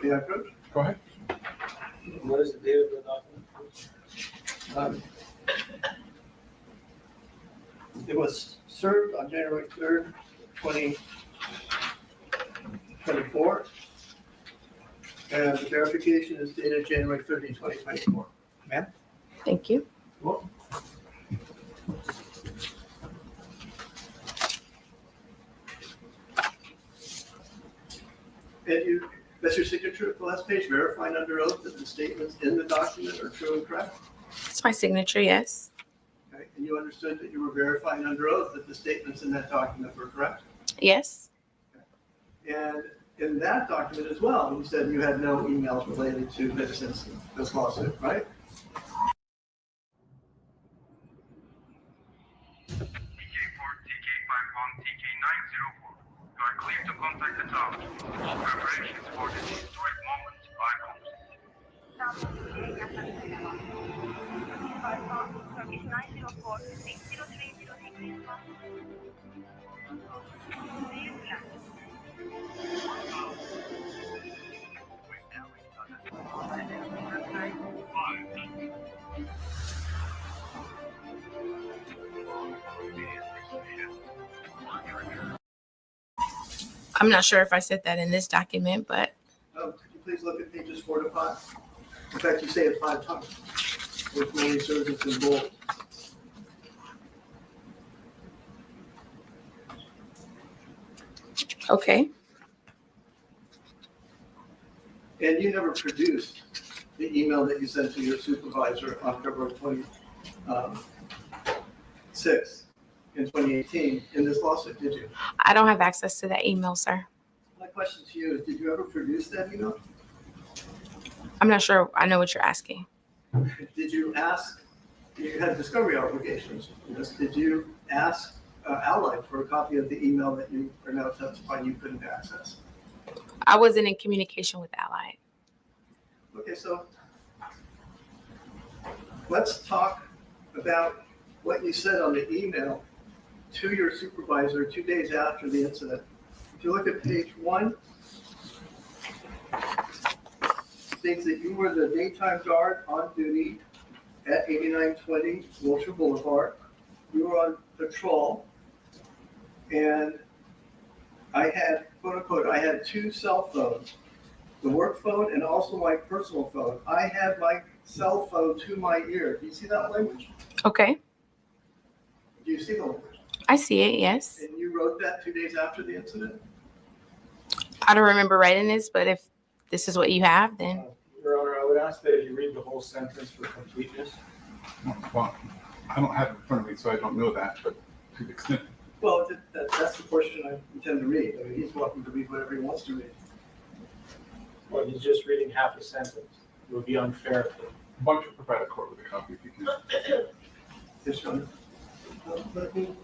May I approach? Go ahead. What is the date of the document? It was served on January 3rd, 2024. And the verification is dated January 30, 2024. Ma'am? Thank you. Well, and that's your signature at the last page, verifying under oath that the statements in the document are true and correct? It's my signature, yes. Okay, and you understood that you were verifying under oath that the statements in that document were correct? Yes. And in that document as well, you said you had no emails related to this incident, this lawsuit, right? You are clear to contact the tower. All preparations for this historic moment are complete. I'm not sure if I said that in this document, but Could you please look at pages 4 to 5? In fact, you say it 5 times, which mainly serves as in bold. okay. And you never produced the email that you sent to your supervisor on February 26th in 2018 in this lawsuit, did you? I don't have access to that email, sir. My question to you is, did you ever produce that email? I'm not sure I know what you're asking. Did you ask, you had discovery obligations, did you ask Allied for a copy of the email that you are now testifying you couldn't access? I wasn't in communication with Allied. Okay, so let's talk about what you said on the email to your supervisor 2 days after the incident. If you look at page 1, states that you were the daytime guard on duty at 8920 Wilshire Boulevard. You were on patrol, and I had, quote unquote, I had 2 cell phones, the work phone and also my personal phone. I had my cell phone to my ear. Do you see that language? Okay. Do you see the language? I see it, yes. And you wrote that 2 days after the incident? I don't remember writing this, but if this is what you have, then. Your Honor, I would ask that you read the whole sentence for completeness. Well, I don't have it in front of me, so I don't know that, but to the extent. Well, that's the portion I intend to read. I mean, he's welcome to read whatever he wants to read. Well, he's just reading half a sentence. It would be unfair. Why don't you provide a court with a copy if you can? Yes, Your Honor. Let me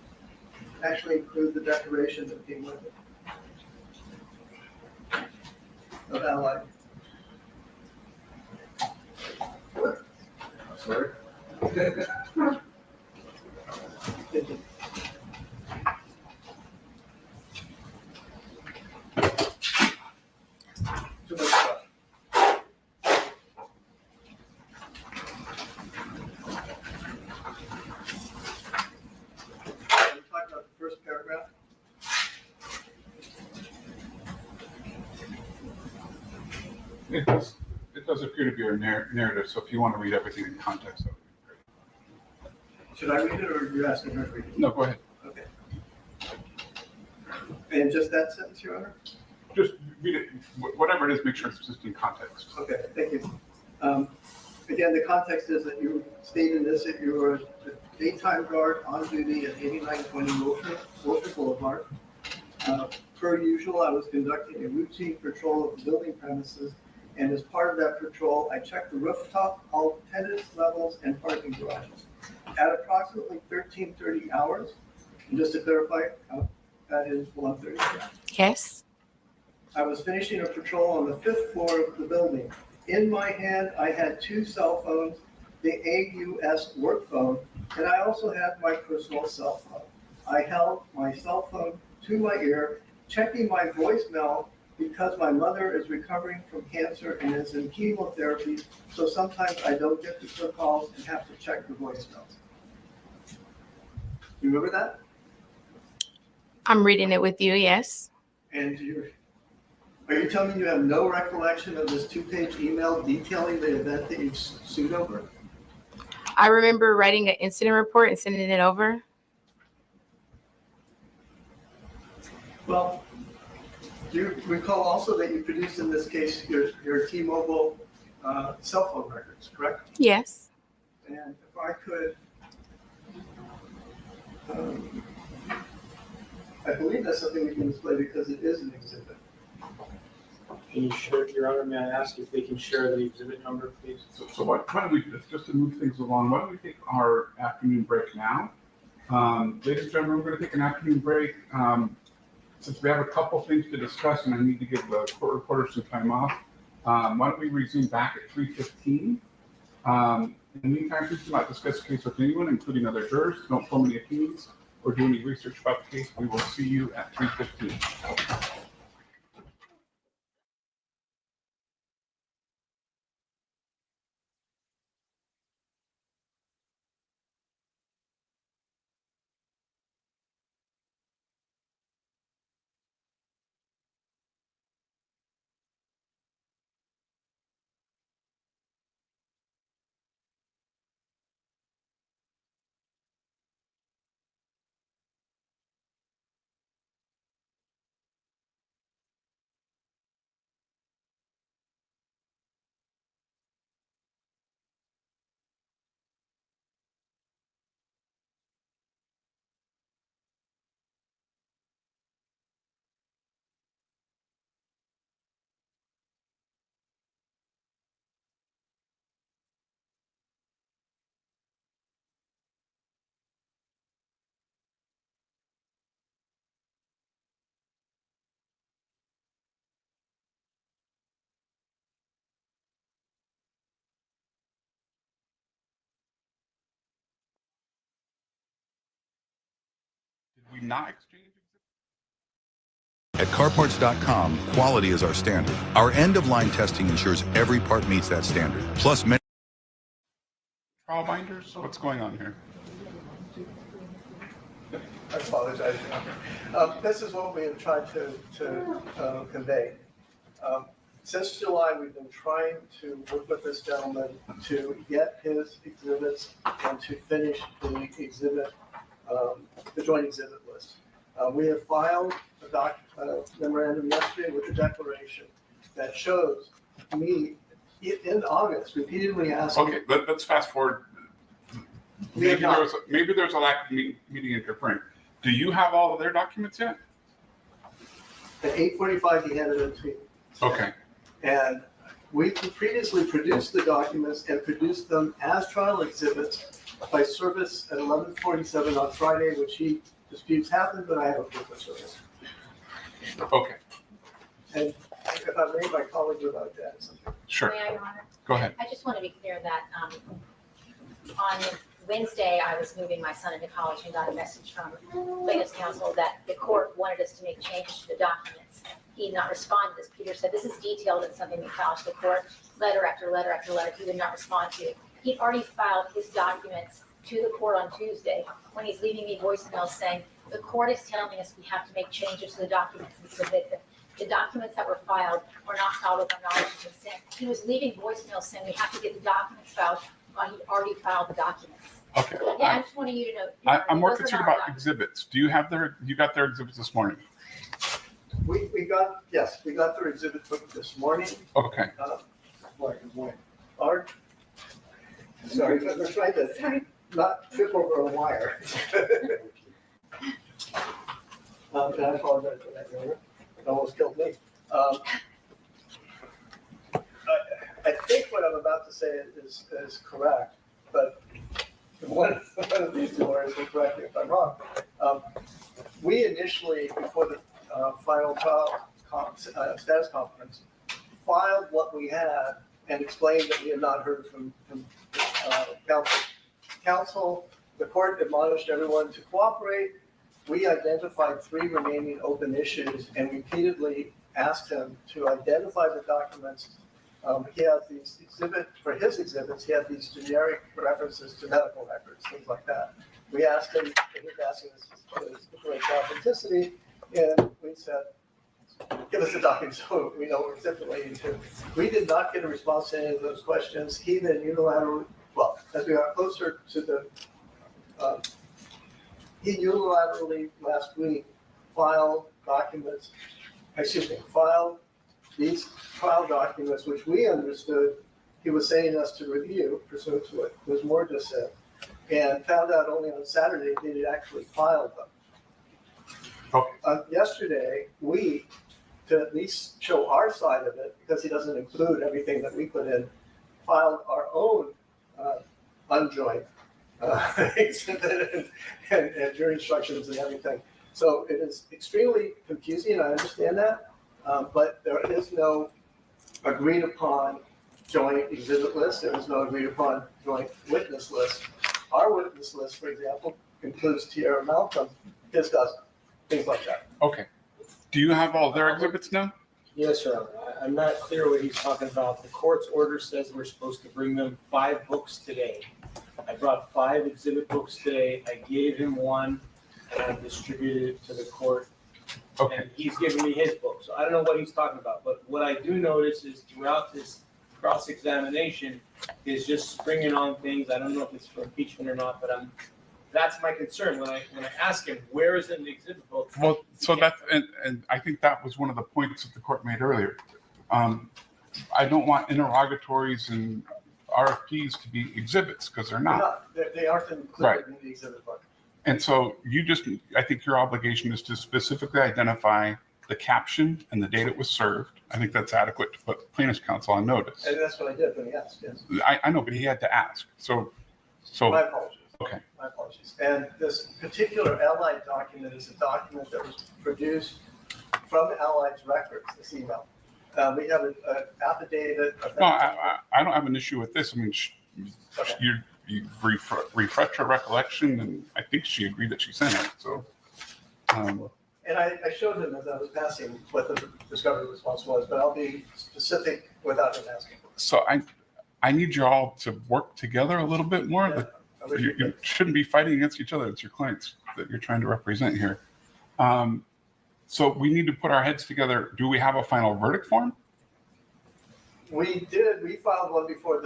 actually include the declaration that came with it. Of ally. Sorry. Thank you. Too much stuff. We talked about the first paragraph. It does appear to be a narrative, so if you want to read everything in context, that would be great. Should I read it, or are you asking her to read it? No, go ahead. Okay. And just that sentence, Your Honor? Just read it, whatever it is, make sure it's just in context. Okay, thank you. Again, the context is that you stated this, that you were a daytime guard on duty at 8920 Wilshire Boulevard. Per usual, I was conducting a routine patrol of the building premises, and as part of that patrol, I checked the rooftop, all tenants levels, and parking garages. At approximately 13:30 hours, and just to clarify, that is 1:30. Yes. I was finishing a patrol on the 5th floor of the building. In my hand, I had 2 cell phones, the AUS work phone, and I also had my personal cell phone. I held my cell phone to my ear, checking my voicemail because my mother is recovering from cancer and is in chemotherapy, so sometimes I don't get to her calls and have to check the voicemails. You remember that? I'm reading it with you, yes. And are you telling me you have no recollection of this 2-page email detailing the event that you sued over? I remember writing an incident report and sending it over. Well, do you recall also that you produced in this case your T-Mobile cell phone records, correct? Yes. And if I could, I believe that's something we can display because it is an exhibit. Can you share, Your Honor, may I ask if they can share the exhibit number, please? So why don't we, just to move things along, why don't we take our afternoon break now? Ladies and gentlemen, we're going to take an afternoon break. Since we have a couple things to discuss and I need to give the court reporter some time off, why don't we resume back at 3:15? In the meantime, please do not discuss the case with anyone, including other jurors. Don't form any opinions or do any research about the case. We will see you at 3:15. Did we not exchange? At carparts.com, quality is our standard. Our end-of-line testing ensures every part meets that standard. Plus, many Trial binders? What's going on here? I apologize. This is what we have tried to convey. Since July, we've been trying to work with this gentleman to get his exhibits and to finish the exhibit, the joint exhibit list. We have filed a memorandum yesterday with a declaration that shows me in August repeatedly asking. Okay, let's fast forward. Maybe there's a lack of meeting interfering. Do you have all of their documents yet? At 8:45, he handed it to me. Okay. And we previously produced the documents and produced them as trial exhibits by service at 11:47 on Friday, which he disputes happened, but I have a proof of service. Okay, And if I may, my colleague would like to add something. sure. May I, Your Honor? Go ahead. I just want to be clear that on Wednesday, I was moving my son into college and got a message from plaintiff's counsel that the court wanted us to make changes to the documents. He did not respond to this. Peter said, this is detailed in something we filed to the court, letter after letter after letter. He did not respond to it. He'd already filed his documents to the court on Tuesday when he's leaving me voicemails saying, the court is telling us we have to make changes to the documents and submit them. The documents that were filed were not filed with our knowledge and consent. He was leaving voicemails saying we have to get the documents filed while he'd already filed the documents. Okay. Yeah, I just wanted you to know. I'm more those are concerned not our about documents. exhibits. Do you have you got their exhibits this morning? We got their exhibit book this morning. Okay. Art? Sorry, but we're trying to not trip over a wire. And I apologize for that, Mayor. It almost killed me. I think what I'm about to say is correct, but one of these two lawyers will correct me if I'm wrong. We initially, before the final trial status conference, filed what we had and explained that we had not heard from counsel. The court admonished everyone to cooperate. We identified 3 remaining open issues and repeatedly asked him to identify the documents. He has these for his exhibits, he had these generic references to medical records, things like that. We asked him, he was asking us to stipulate authenticity, and we said, give us the documents so we know what we're stipulating to. We did not get a response to any of those questions. He then unilaterally, as we got closer to the, he unilaterally last week filed these trial documents, which we understood he was saying us to review, pursuant to what Ms. Moore just said, and found out only on Saturday that he actually filed them. Yesterday, to at least show our side of it, because he doesn't include everything that we put in, filed our own unjoined exhibit and jury instructions and everything. So it is extremely confusing, I understand that, but there is no agreed upon joint exhibit list. There is no agreed upon joint witness list. Our witness list, for example, includes Tierra Malcolm, his doesn't, things like that. Okay. Do you have all their exhibits now? Yes, sir. I'm not clear what he's talking about. The court's order says we're supposed to bring them 5 books today. I brought 5 exhibit books today. I gave him one and I distributed it to the court. Okay. And he's giving me his book. So I don't know what he's talking about. But what I do notice is throughout this cross-examination is just springing on things. I don't know if it's for impeachment or not, but that's my concern when I ask him, where is it in the exhibit book? Well, so that's, and I think that was one of the points that the court made earlier. I don't want interrogatories and RFPs to be exhibits because they're not. They aren't included in the exhibit book. And so I think your obligation is to specifically identify the caption and the date it was served. I think that's adequate to put plaintiff's counsel on notice. And that's what I did when he asked, yes. I know, but he had to ask. So. My apologies. Okay. My apologies. And this particular Allied document is a document that was produced from Allied's records, this email. We have an affidavit. No, I don't have an issue with this. I mean, you refresh her recollection, and I think she agreed that she sent it. So. And I showed him as I was passing what the discovery response was, but I'll be specific without him asking. So I need you all to work together a little bit more. Yeah, you shouldn't be fighting against each other. It's your clients that you're trying to represent here. So we need to put our heads together. Do we have a final verdict form? We did. We filed one before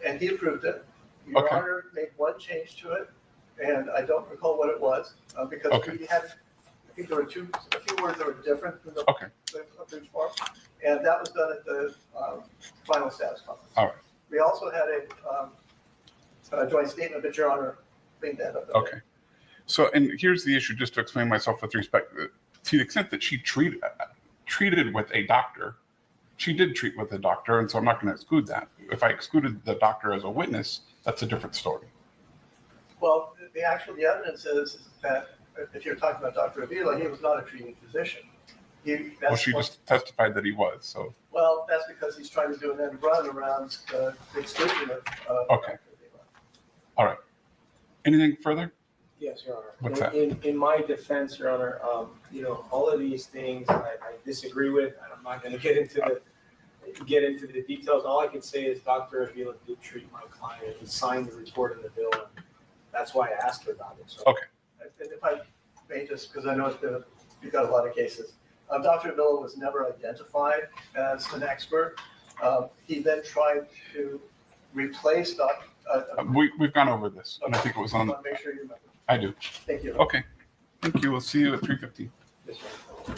and he approved it. Your Honor made one change to it, and I don't recall what it was because we had. I think there were a few words that were different than the approved form, and that was done at the final status conference. All right. We also had a joint statement, but Your Honor made that up. Okay. So, and here's the issue, just to explain myself with respect to the extent that she treated with a doctor she did treat with a doctor, and so I'm not going to exclude that. If I excluded the doctor as a witness, that's a different story. Well, the evidence is that if you're talking about Dr. Avila, he was not a treating physician. Well, she just testified that he was, so. Well, that's because he's trying to do an end run around the exclusion of. Okay. All right. Anything further? Yes, Your Honor. What's that? In my defense, Your Honor, all of these things I disagree with, and I'm not going to get into the details. All I can say is Dr. Avila did treat my client. He signed the report in the bill, and that's why I asked her about it. So. Okay. And if I may just, because I know you've got a lot of cases. Dr. Avila was never identified as an expert. He then tried to replace Dr. We've gone over this, and I think it was on. I want to make sure you remember. I do. Thank you. Okay. Thank you. We'll see you at 3:15. Yes, sir.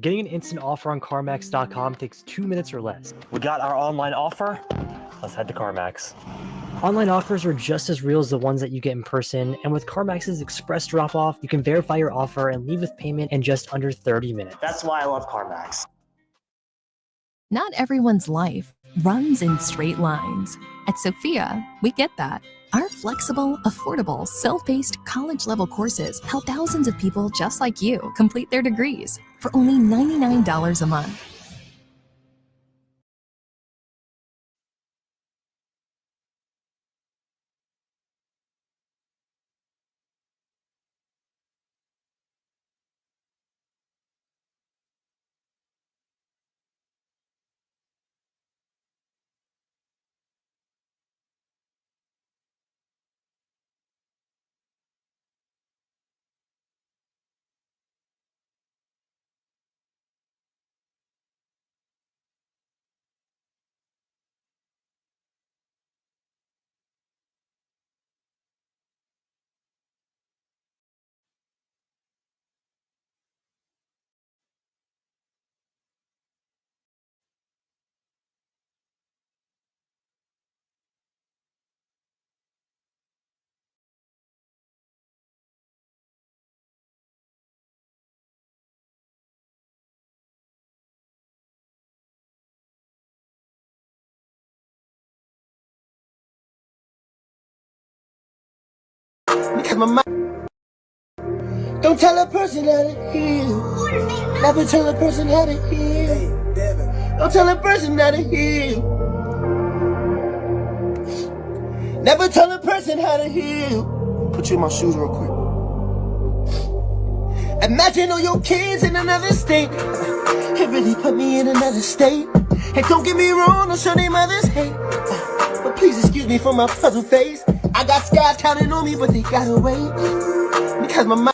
Getting an instant offer on CarMax.com takes 2 minutes or less. We got our online offer. Let's head to CarMax. Online offers are just as real as the ones that you get in person, and with CarMax's express drop-off, you can verify your offer and leave with payment in just under 30 minutes. That's why I love CarMax. Not everyone's life runs in straight lines. At Sophia, we get that. Our flexible, affordable, self-paced college-level courses help thousands of people just like you complete their degrees for only $99 a month. Because my mind. Don't tell a person how to heal. Never tell a person how to heal. Don't tell a person how to heal. Never tell a person how to heal. Put you in my shoes real quick. Imagine all your kids in another state. It really put me in another state. And don't get me wrong, don't show their mothers hate. But please excuse me for my puzzle face. I got scars counting on me, but they gotta wait. Because my mind.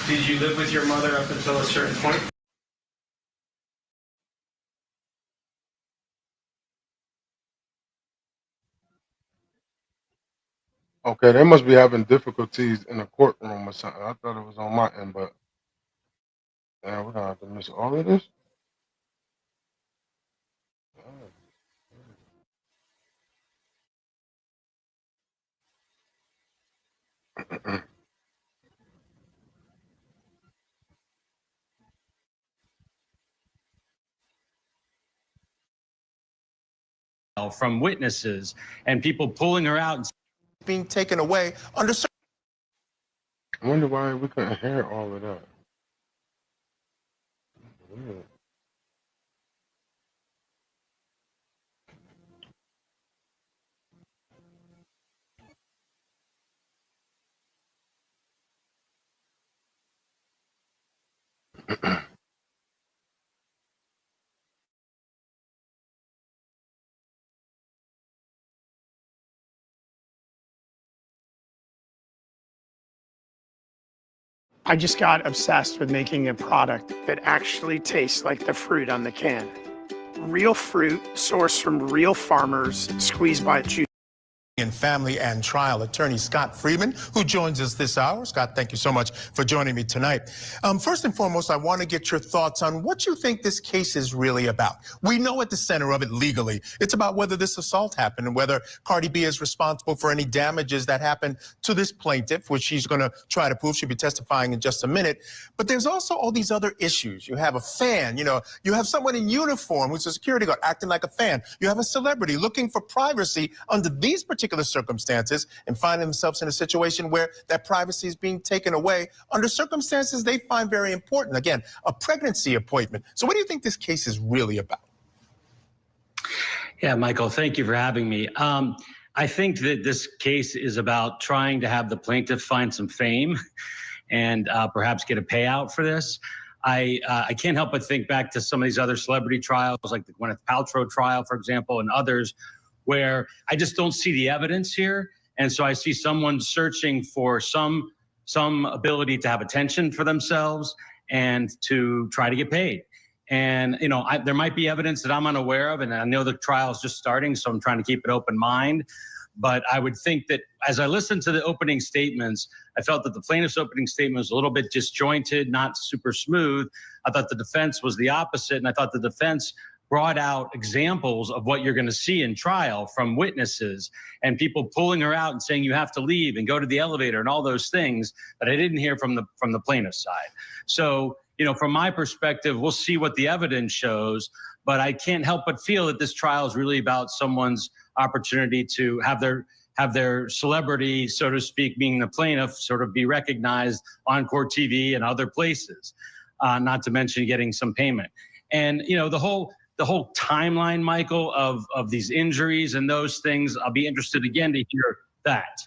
Did you live with your mother up until a certain point? Okay, they must be having difficulties in the courtroom or something. I thought it was on my end, but yeah, we're gonna have to miss all of this. From witnesses and people pulling her out and being taken away under. I wonder why we couldn't hear all of that. Weird. I just got obsessed with making a product that actually tastes like the fruit on the can. Real fruit sourced from real farmers, squeezed by juice. In family and trial attorney Scott Freeman, who joins us this hour. Scott, thank you so much for joining me tonight. First and foremost, I want to get your thoughts on what you think this case is really about. We know at the center of it legally, it's about whether this assault happened and whether Cardi B is responsible for any damages that happened to this plaintiff, which she's going to try to prove. She'll be testifying in just a minute. But there's also all these other issues. You have a fan, you have someone in uniform who's a security guard acting like a fan. You have a celebrity looking for privacy under these particular circumstances and finding themselves in a situation where that privacy is being taken away under circumstances they find very important. Again, a pregnancy appointment. So what do you think this case is really about? Yeah, Michael, thank you for having me. I think that this case is about trying to have the plaintiff find some fame and perhaps get a payout for this. I can't help but think back to some of these other celebrity trials, like the Gwyneth Paltrow trial, for example, and others, where I just don't see the evidence here. And so I see someone searching for some ability to have attention for themselves and to try to get paid. And, there might be evidence that I'm unaware of, and I know the trial is just starting, so I'm trying to keep an open mind. But I would think that as I listened to the opening statements, I felt that the plaintiff's opening statement was a little bit disjointed, not super smooth. I thought the defense was the opposite, and I thought the defense brought out examples of what you're going to see in trial from witnesses and people pulling her out and saying you have to leave and go to the elevator and all those things that I didn't hear from the plaintiff's side. So, from my perspective, we'll see what the evidence shows, but I can't help but feel that this trial is really about someone's opportunity to have their celebrity, so to speak, being the plaintiff, sort of be recognized on court TV and other places, not to mention getting some payment. And, the whole timeline, Michael, of these injuries and those things, I'll be interested again to hear that.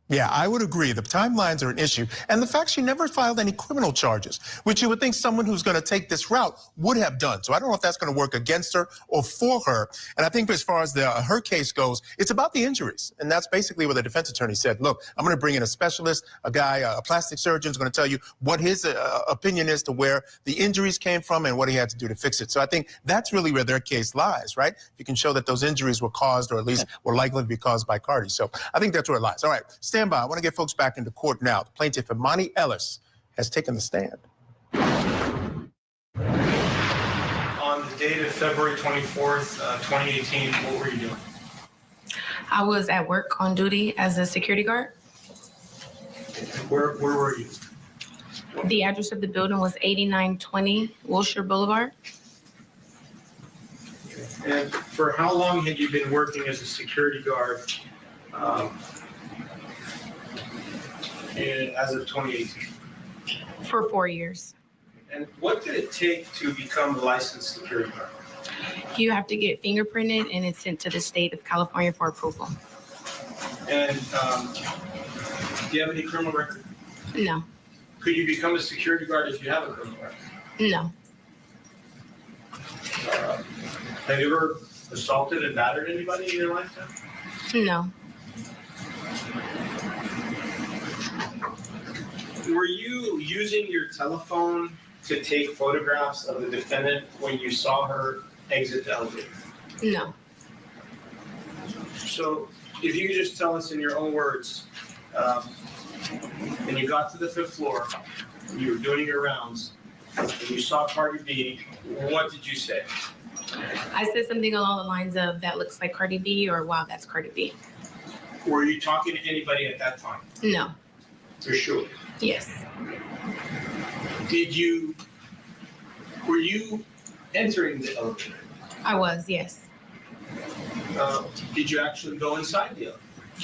Yeah, I would agree. The timelines are an issue. And the fact she never filed any criminal charges, which you would think someone who's going to take this route would have done. So I don't know if that's going to work against her or for her. And I think as far as her case goes, it's about the injuries. And that's basically what the defense attorney said. Look, I'm going to bring in a specialist, a guy, a plastic surgeon is going to tell you what his opinion is to where the injuries came from and what he had to do to fix it. So I think that's really where their case lies, right? You can show that those injuries were caused, or at least were likely to be caused by Cardi. So I think that's where it lies. All right, stand by. I want to get folks back into court now. The plaintiff, Imani Ellis, has taken the stand. On the date of February 24th, 2018, what were you doing? I was at work on duty as a security guard. Where were you? The address of the building was 8920 Wilshire Boulevard. And for how long had you been working as a security guard as of 2018? For 4 years. And what did it take to become a licensed security guard? You have to get fingerprinted and it's sent to the state of California for approval. And do you have any criminal record? No. Could you become a security guard if you have a criminal record? No. Have you ever assaulted and battered anybody in your lifetime? No. Were you using your telephone to take photographs of the defendant when you saw her exit the elevator? No. So if you could just tell us in your own words, and you got to the 5th floor, and you were doing your rounds, and you saw Cardi B, what did you say? I said something along the lines of, that looks like Cardi B, or wow, that's Cardi B. Were you talking to anybody at that time? No. For sure. Yes. Were you entering the elevator? I was, yes. Did you actually go inside the elevator?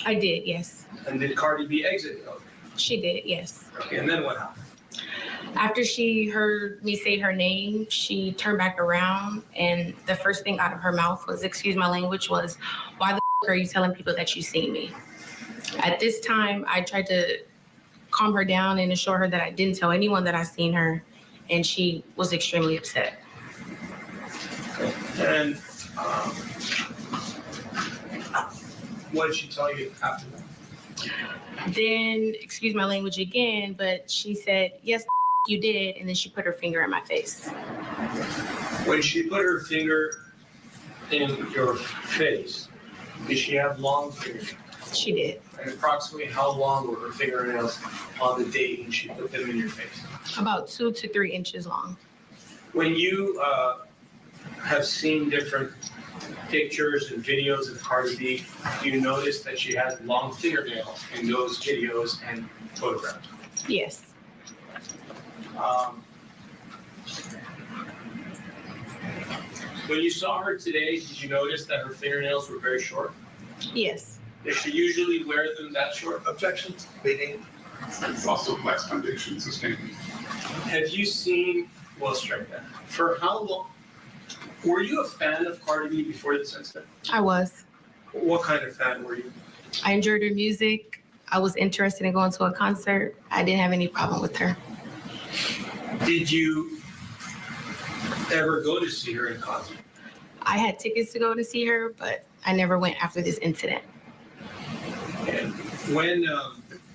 I did, yes. And did Cardi B exit the elevator? She did, yes. Okay, and then what happened? After she heard me say her name, she turned back around, and the first thing out of her mouth was, excuse my language, was, why the f*** are you telling people that you seen me? At this time, I tried to calm her down and assure her that I didn't tell anyone that I seen her, and she was extremely upset. And what did she tell you after that? Then, excuse my language again, but she said, yes, you did, and then she put her finger in my face. When she put her finger in your face, did she have long fingernails? She did. And approximately how long were her fingernails on the date when she put them in your face? About 2 to 3 inches long. When you have seen different pictures and videos of Cardi B, you notice that she has long fingernails in those videos and photographs. Yes. When you saw her today, did you notice that her fingernails were very short? Yes. Does she usually wear them that short? Objections. Beating. It's also flex foundation sustained. Have you seen, well, strike that. For how long? Were you a fan of Cardi B before this incident? I was. What kind of fan were you? I enjoyed her music. I was interested in going to a concert. I didn't have any problem with her. Did you ever go to see her in concert? I had tickets to go to see her, but I never went after this incident. And when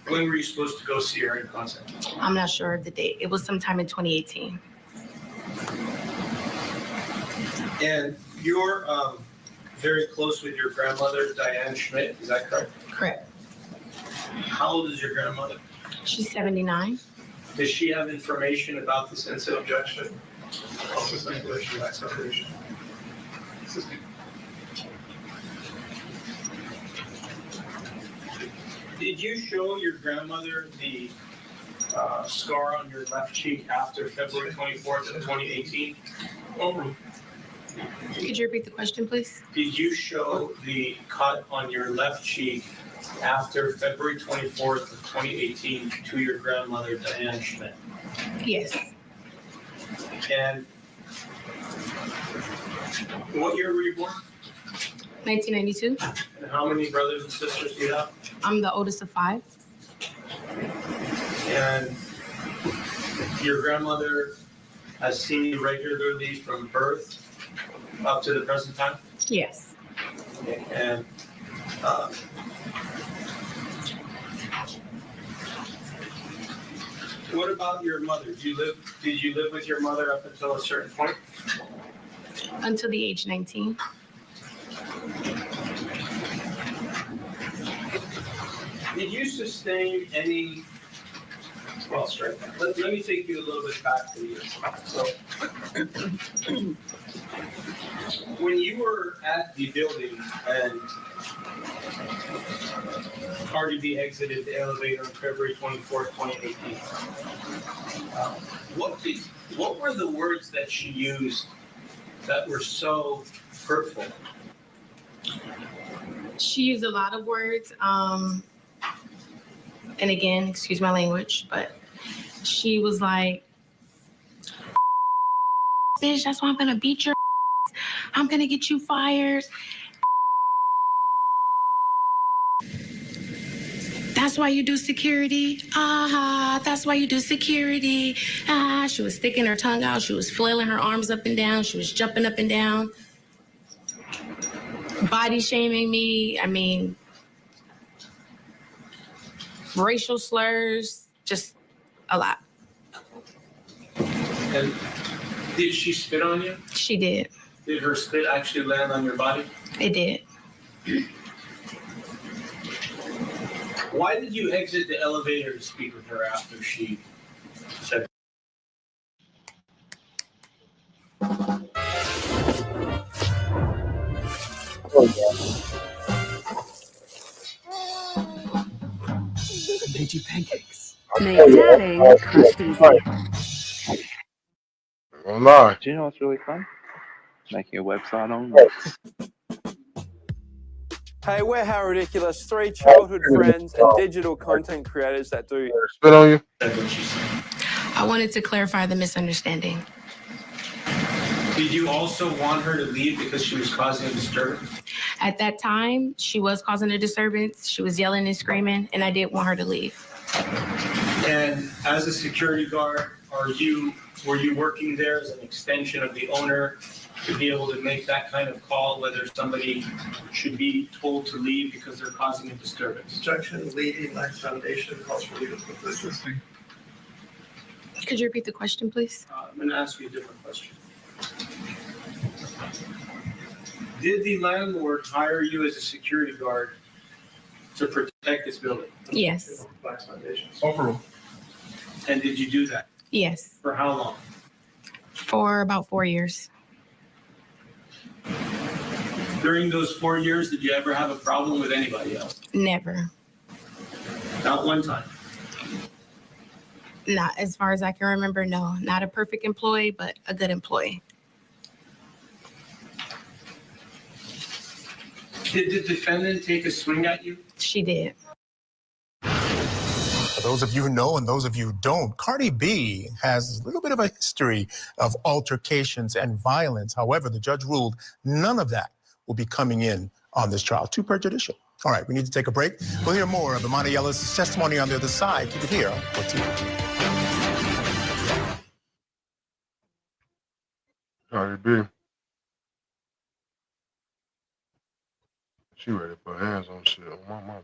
were you supposed to go see her in concert? I'm not sure of the date. It was sometime in 2018. And you're very close with your grandmother, Diane Schmidt, is that correct? Correct. How old is your grandmother? She's 79. Does she have information about this incident, Judge? Did you show your grandmother the scar on your left cheek after February 24th of 2018? Could you repeat the question, please? Did you show the cut on your left cheek after February 24th of 2018 to your grandmother, Diane Schmidt? Yes. And what year were you born? 1992. And how many brothers and sisters do you have? I'm the oldest of 5. And your grandmother has seen you regularly from birth up to the present time? Yes. And what about your mother? Did you live with your mother up until a certain point? Until the age 19. Did you sustain any, well, straight back. Let me take you a little bit back to years. So, when you were at the building and Cardi B exited the elevator on February 24th, 2018, what were the words that she used that were so hurtful? She used a lot of words. And again, excuse my language, but she was like, bitch, that's why I'm gonna beat your ass. I'm gonna get you fired. That's why you do security. That's why you do security. She was sticking her tongue out. She was flailing her arms up and down. She was jumping up and down. Body shaming me. I mean, racial slurs, just a lot. And did she spit on you? She did. Did her spit actually land on your body? It did. Why did you exit the elevator to speak with her after she said? Made you pancakes. Make dating crust easy. Don't lie. Do you know what's really fun? Making a website on rites. Hey, we're How Ridiculous, 3 childhood friends and digital content creators that do. Spit on you. I wanted to clarify the misunderstanding. Did you also want her to leave because she was causing a disturbance? At that time, she was causing a disturbance. She was yelling and screaming, and I did want her to leave. And as a security guard, were you working there as an extension of the owner to be able to make that kind of call, whether somebody should be told to leave because they're causing a disturbance? Objection, leading Life Foundation calls for legal completeness. Could you repeat the question, please? I'm going to ask you a different question. Did the landlord hire you as a security guard to protect this building? Yes. Life Foundation. Overruled. And did you do that? Yes. For how long? For about 4 years. During those 4 years, did you ever have a problem with anybody else? Never. Not one time. Not as far as I can remember, no. Not a perfect employee, but a good employee. Did the defendant take a swing at you? She did. For those of you who know and those of you who don't, Cardi B has a little bit of a history of altercations and violence. However, the judge ruled none of that will be coming in on this trial. Too prejudicial. All right, we need to take a break. We'll hear more of Imani Ellis' testimony on the other side. Keep it here on TV. Cardi B. She ready to put hands on shit on my mother.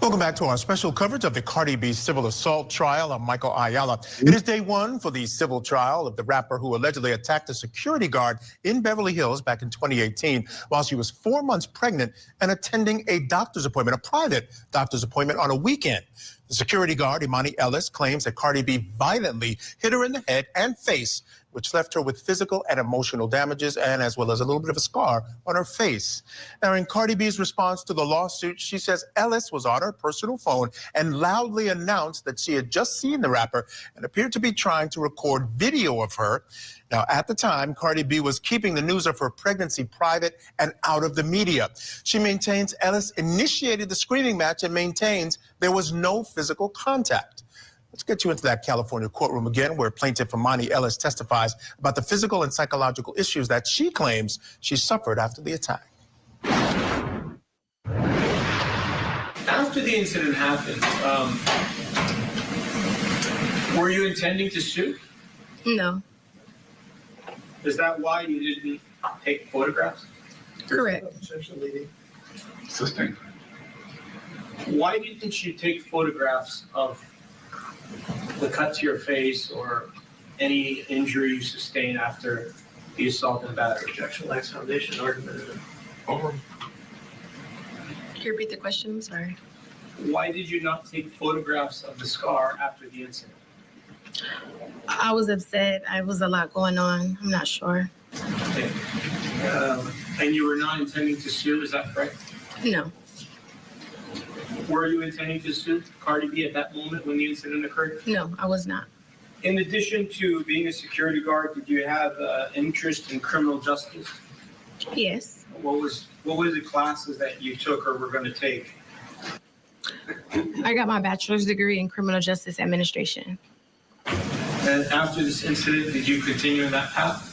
Welcome back to our special coverage of the Cardi B civil assault trial. I'm Michael Ayala. It is day one for the civil trial of the rapper who allegedly attacked a security guard in Beverly Hills back in 2018 while she was 4 months pregnant and attending a doctor's appointment, a private doctor's appointment on a weekend. The security guard, Imani Ellis, claims that Cardi B violently hit her in the head and face, which left her with physical and emotional damages and as well as a little bit of a scar on her face. Now, in Cardi B's response to the lawsuit, she says Ellis was on her personal phone and loudly announced that she had just seen the rapper and appeared to be trying to record video of her. Now, at the time, Cardi B was keeping the news of her pregnancy private and out of the media. She maintains Ellis initiated the screaming match and maintains there was no physical contact. Let's get you into that California courtroom again, where plaintiff Imani Ellis testifies about the physical and psychological issues that she claims she suffered after the attack. After the incident happened, were you intending to sue? No. Is that why you didn't take photographs? Correct. Assisting. Why didn't you take photographs of the cut to your face or any injury you sustained after the assault and battery? Objection, Life Foundation argument. Over. Can you repeat the question? I'm sorry. Why did you not take photographs of the scar after the incident? I was upset. I was a lot going on. I'm not sure. Okay. And you were not intending to sue, is that correct? No. Were you intending to sue Cardi B at that moment when the incident occurred? No, I was not. In addition to being a security guard, did you have interest in criminal justice? Yes. What were the classes that you took or were going to take? I got my bachelor's degree in criminal justice administration. And after this incident, did you continue in that path?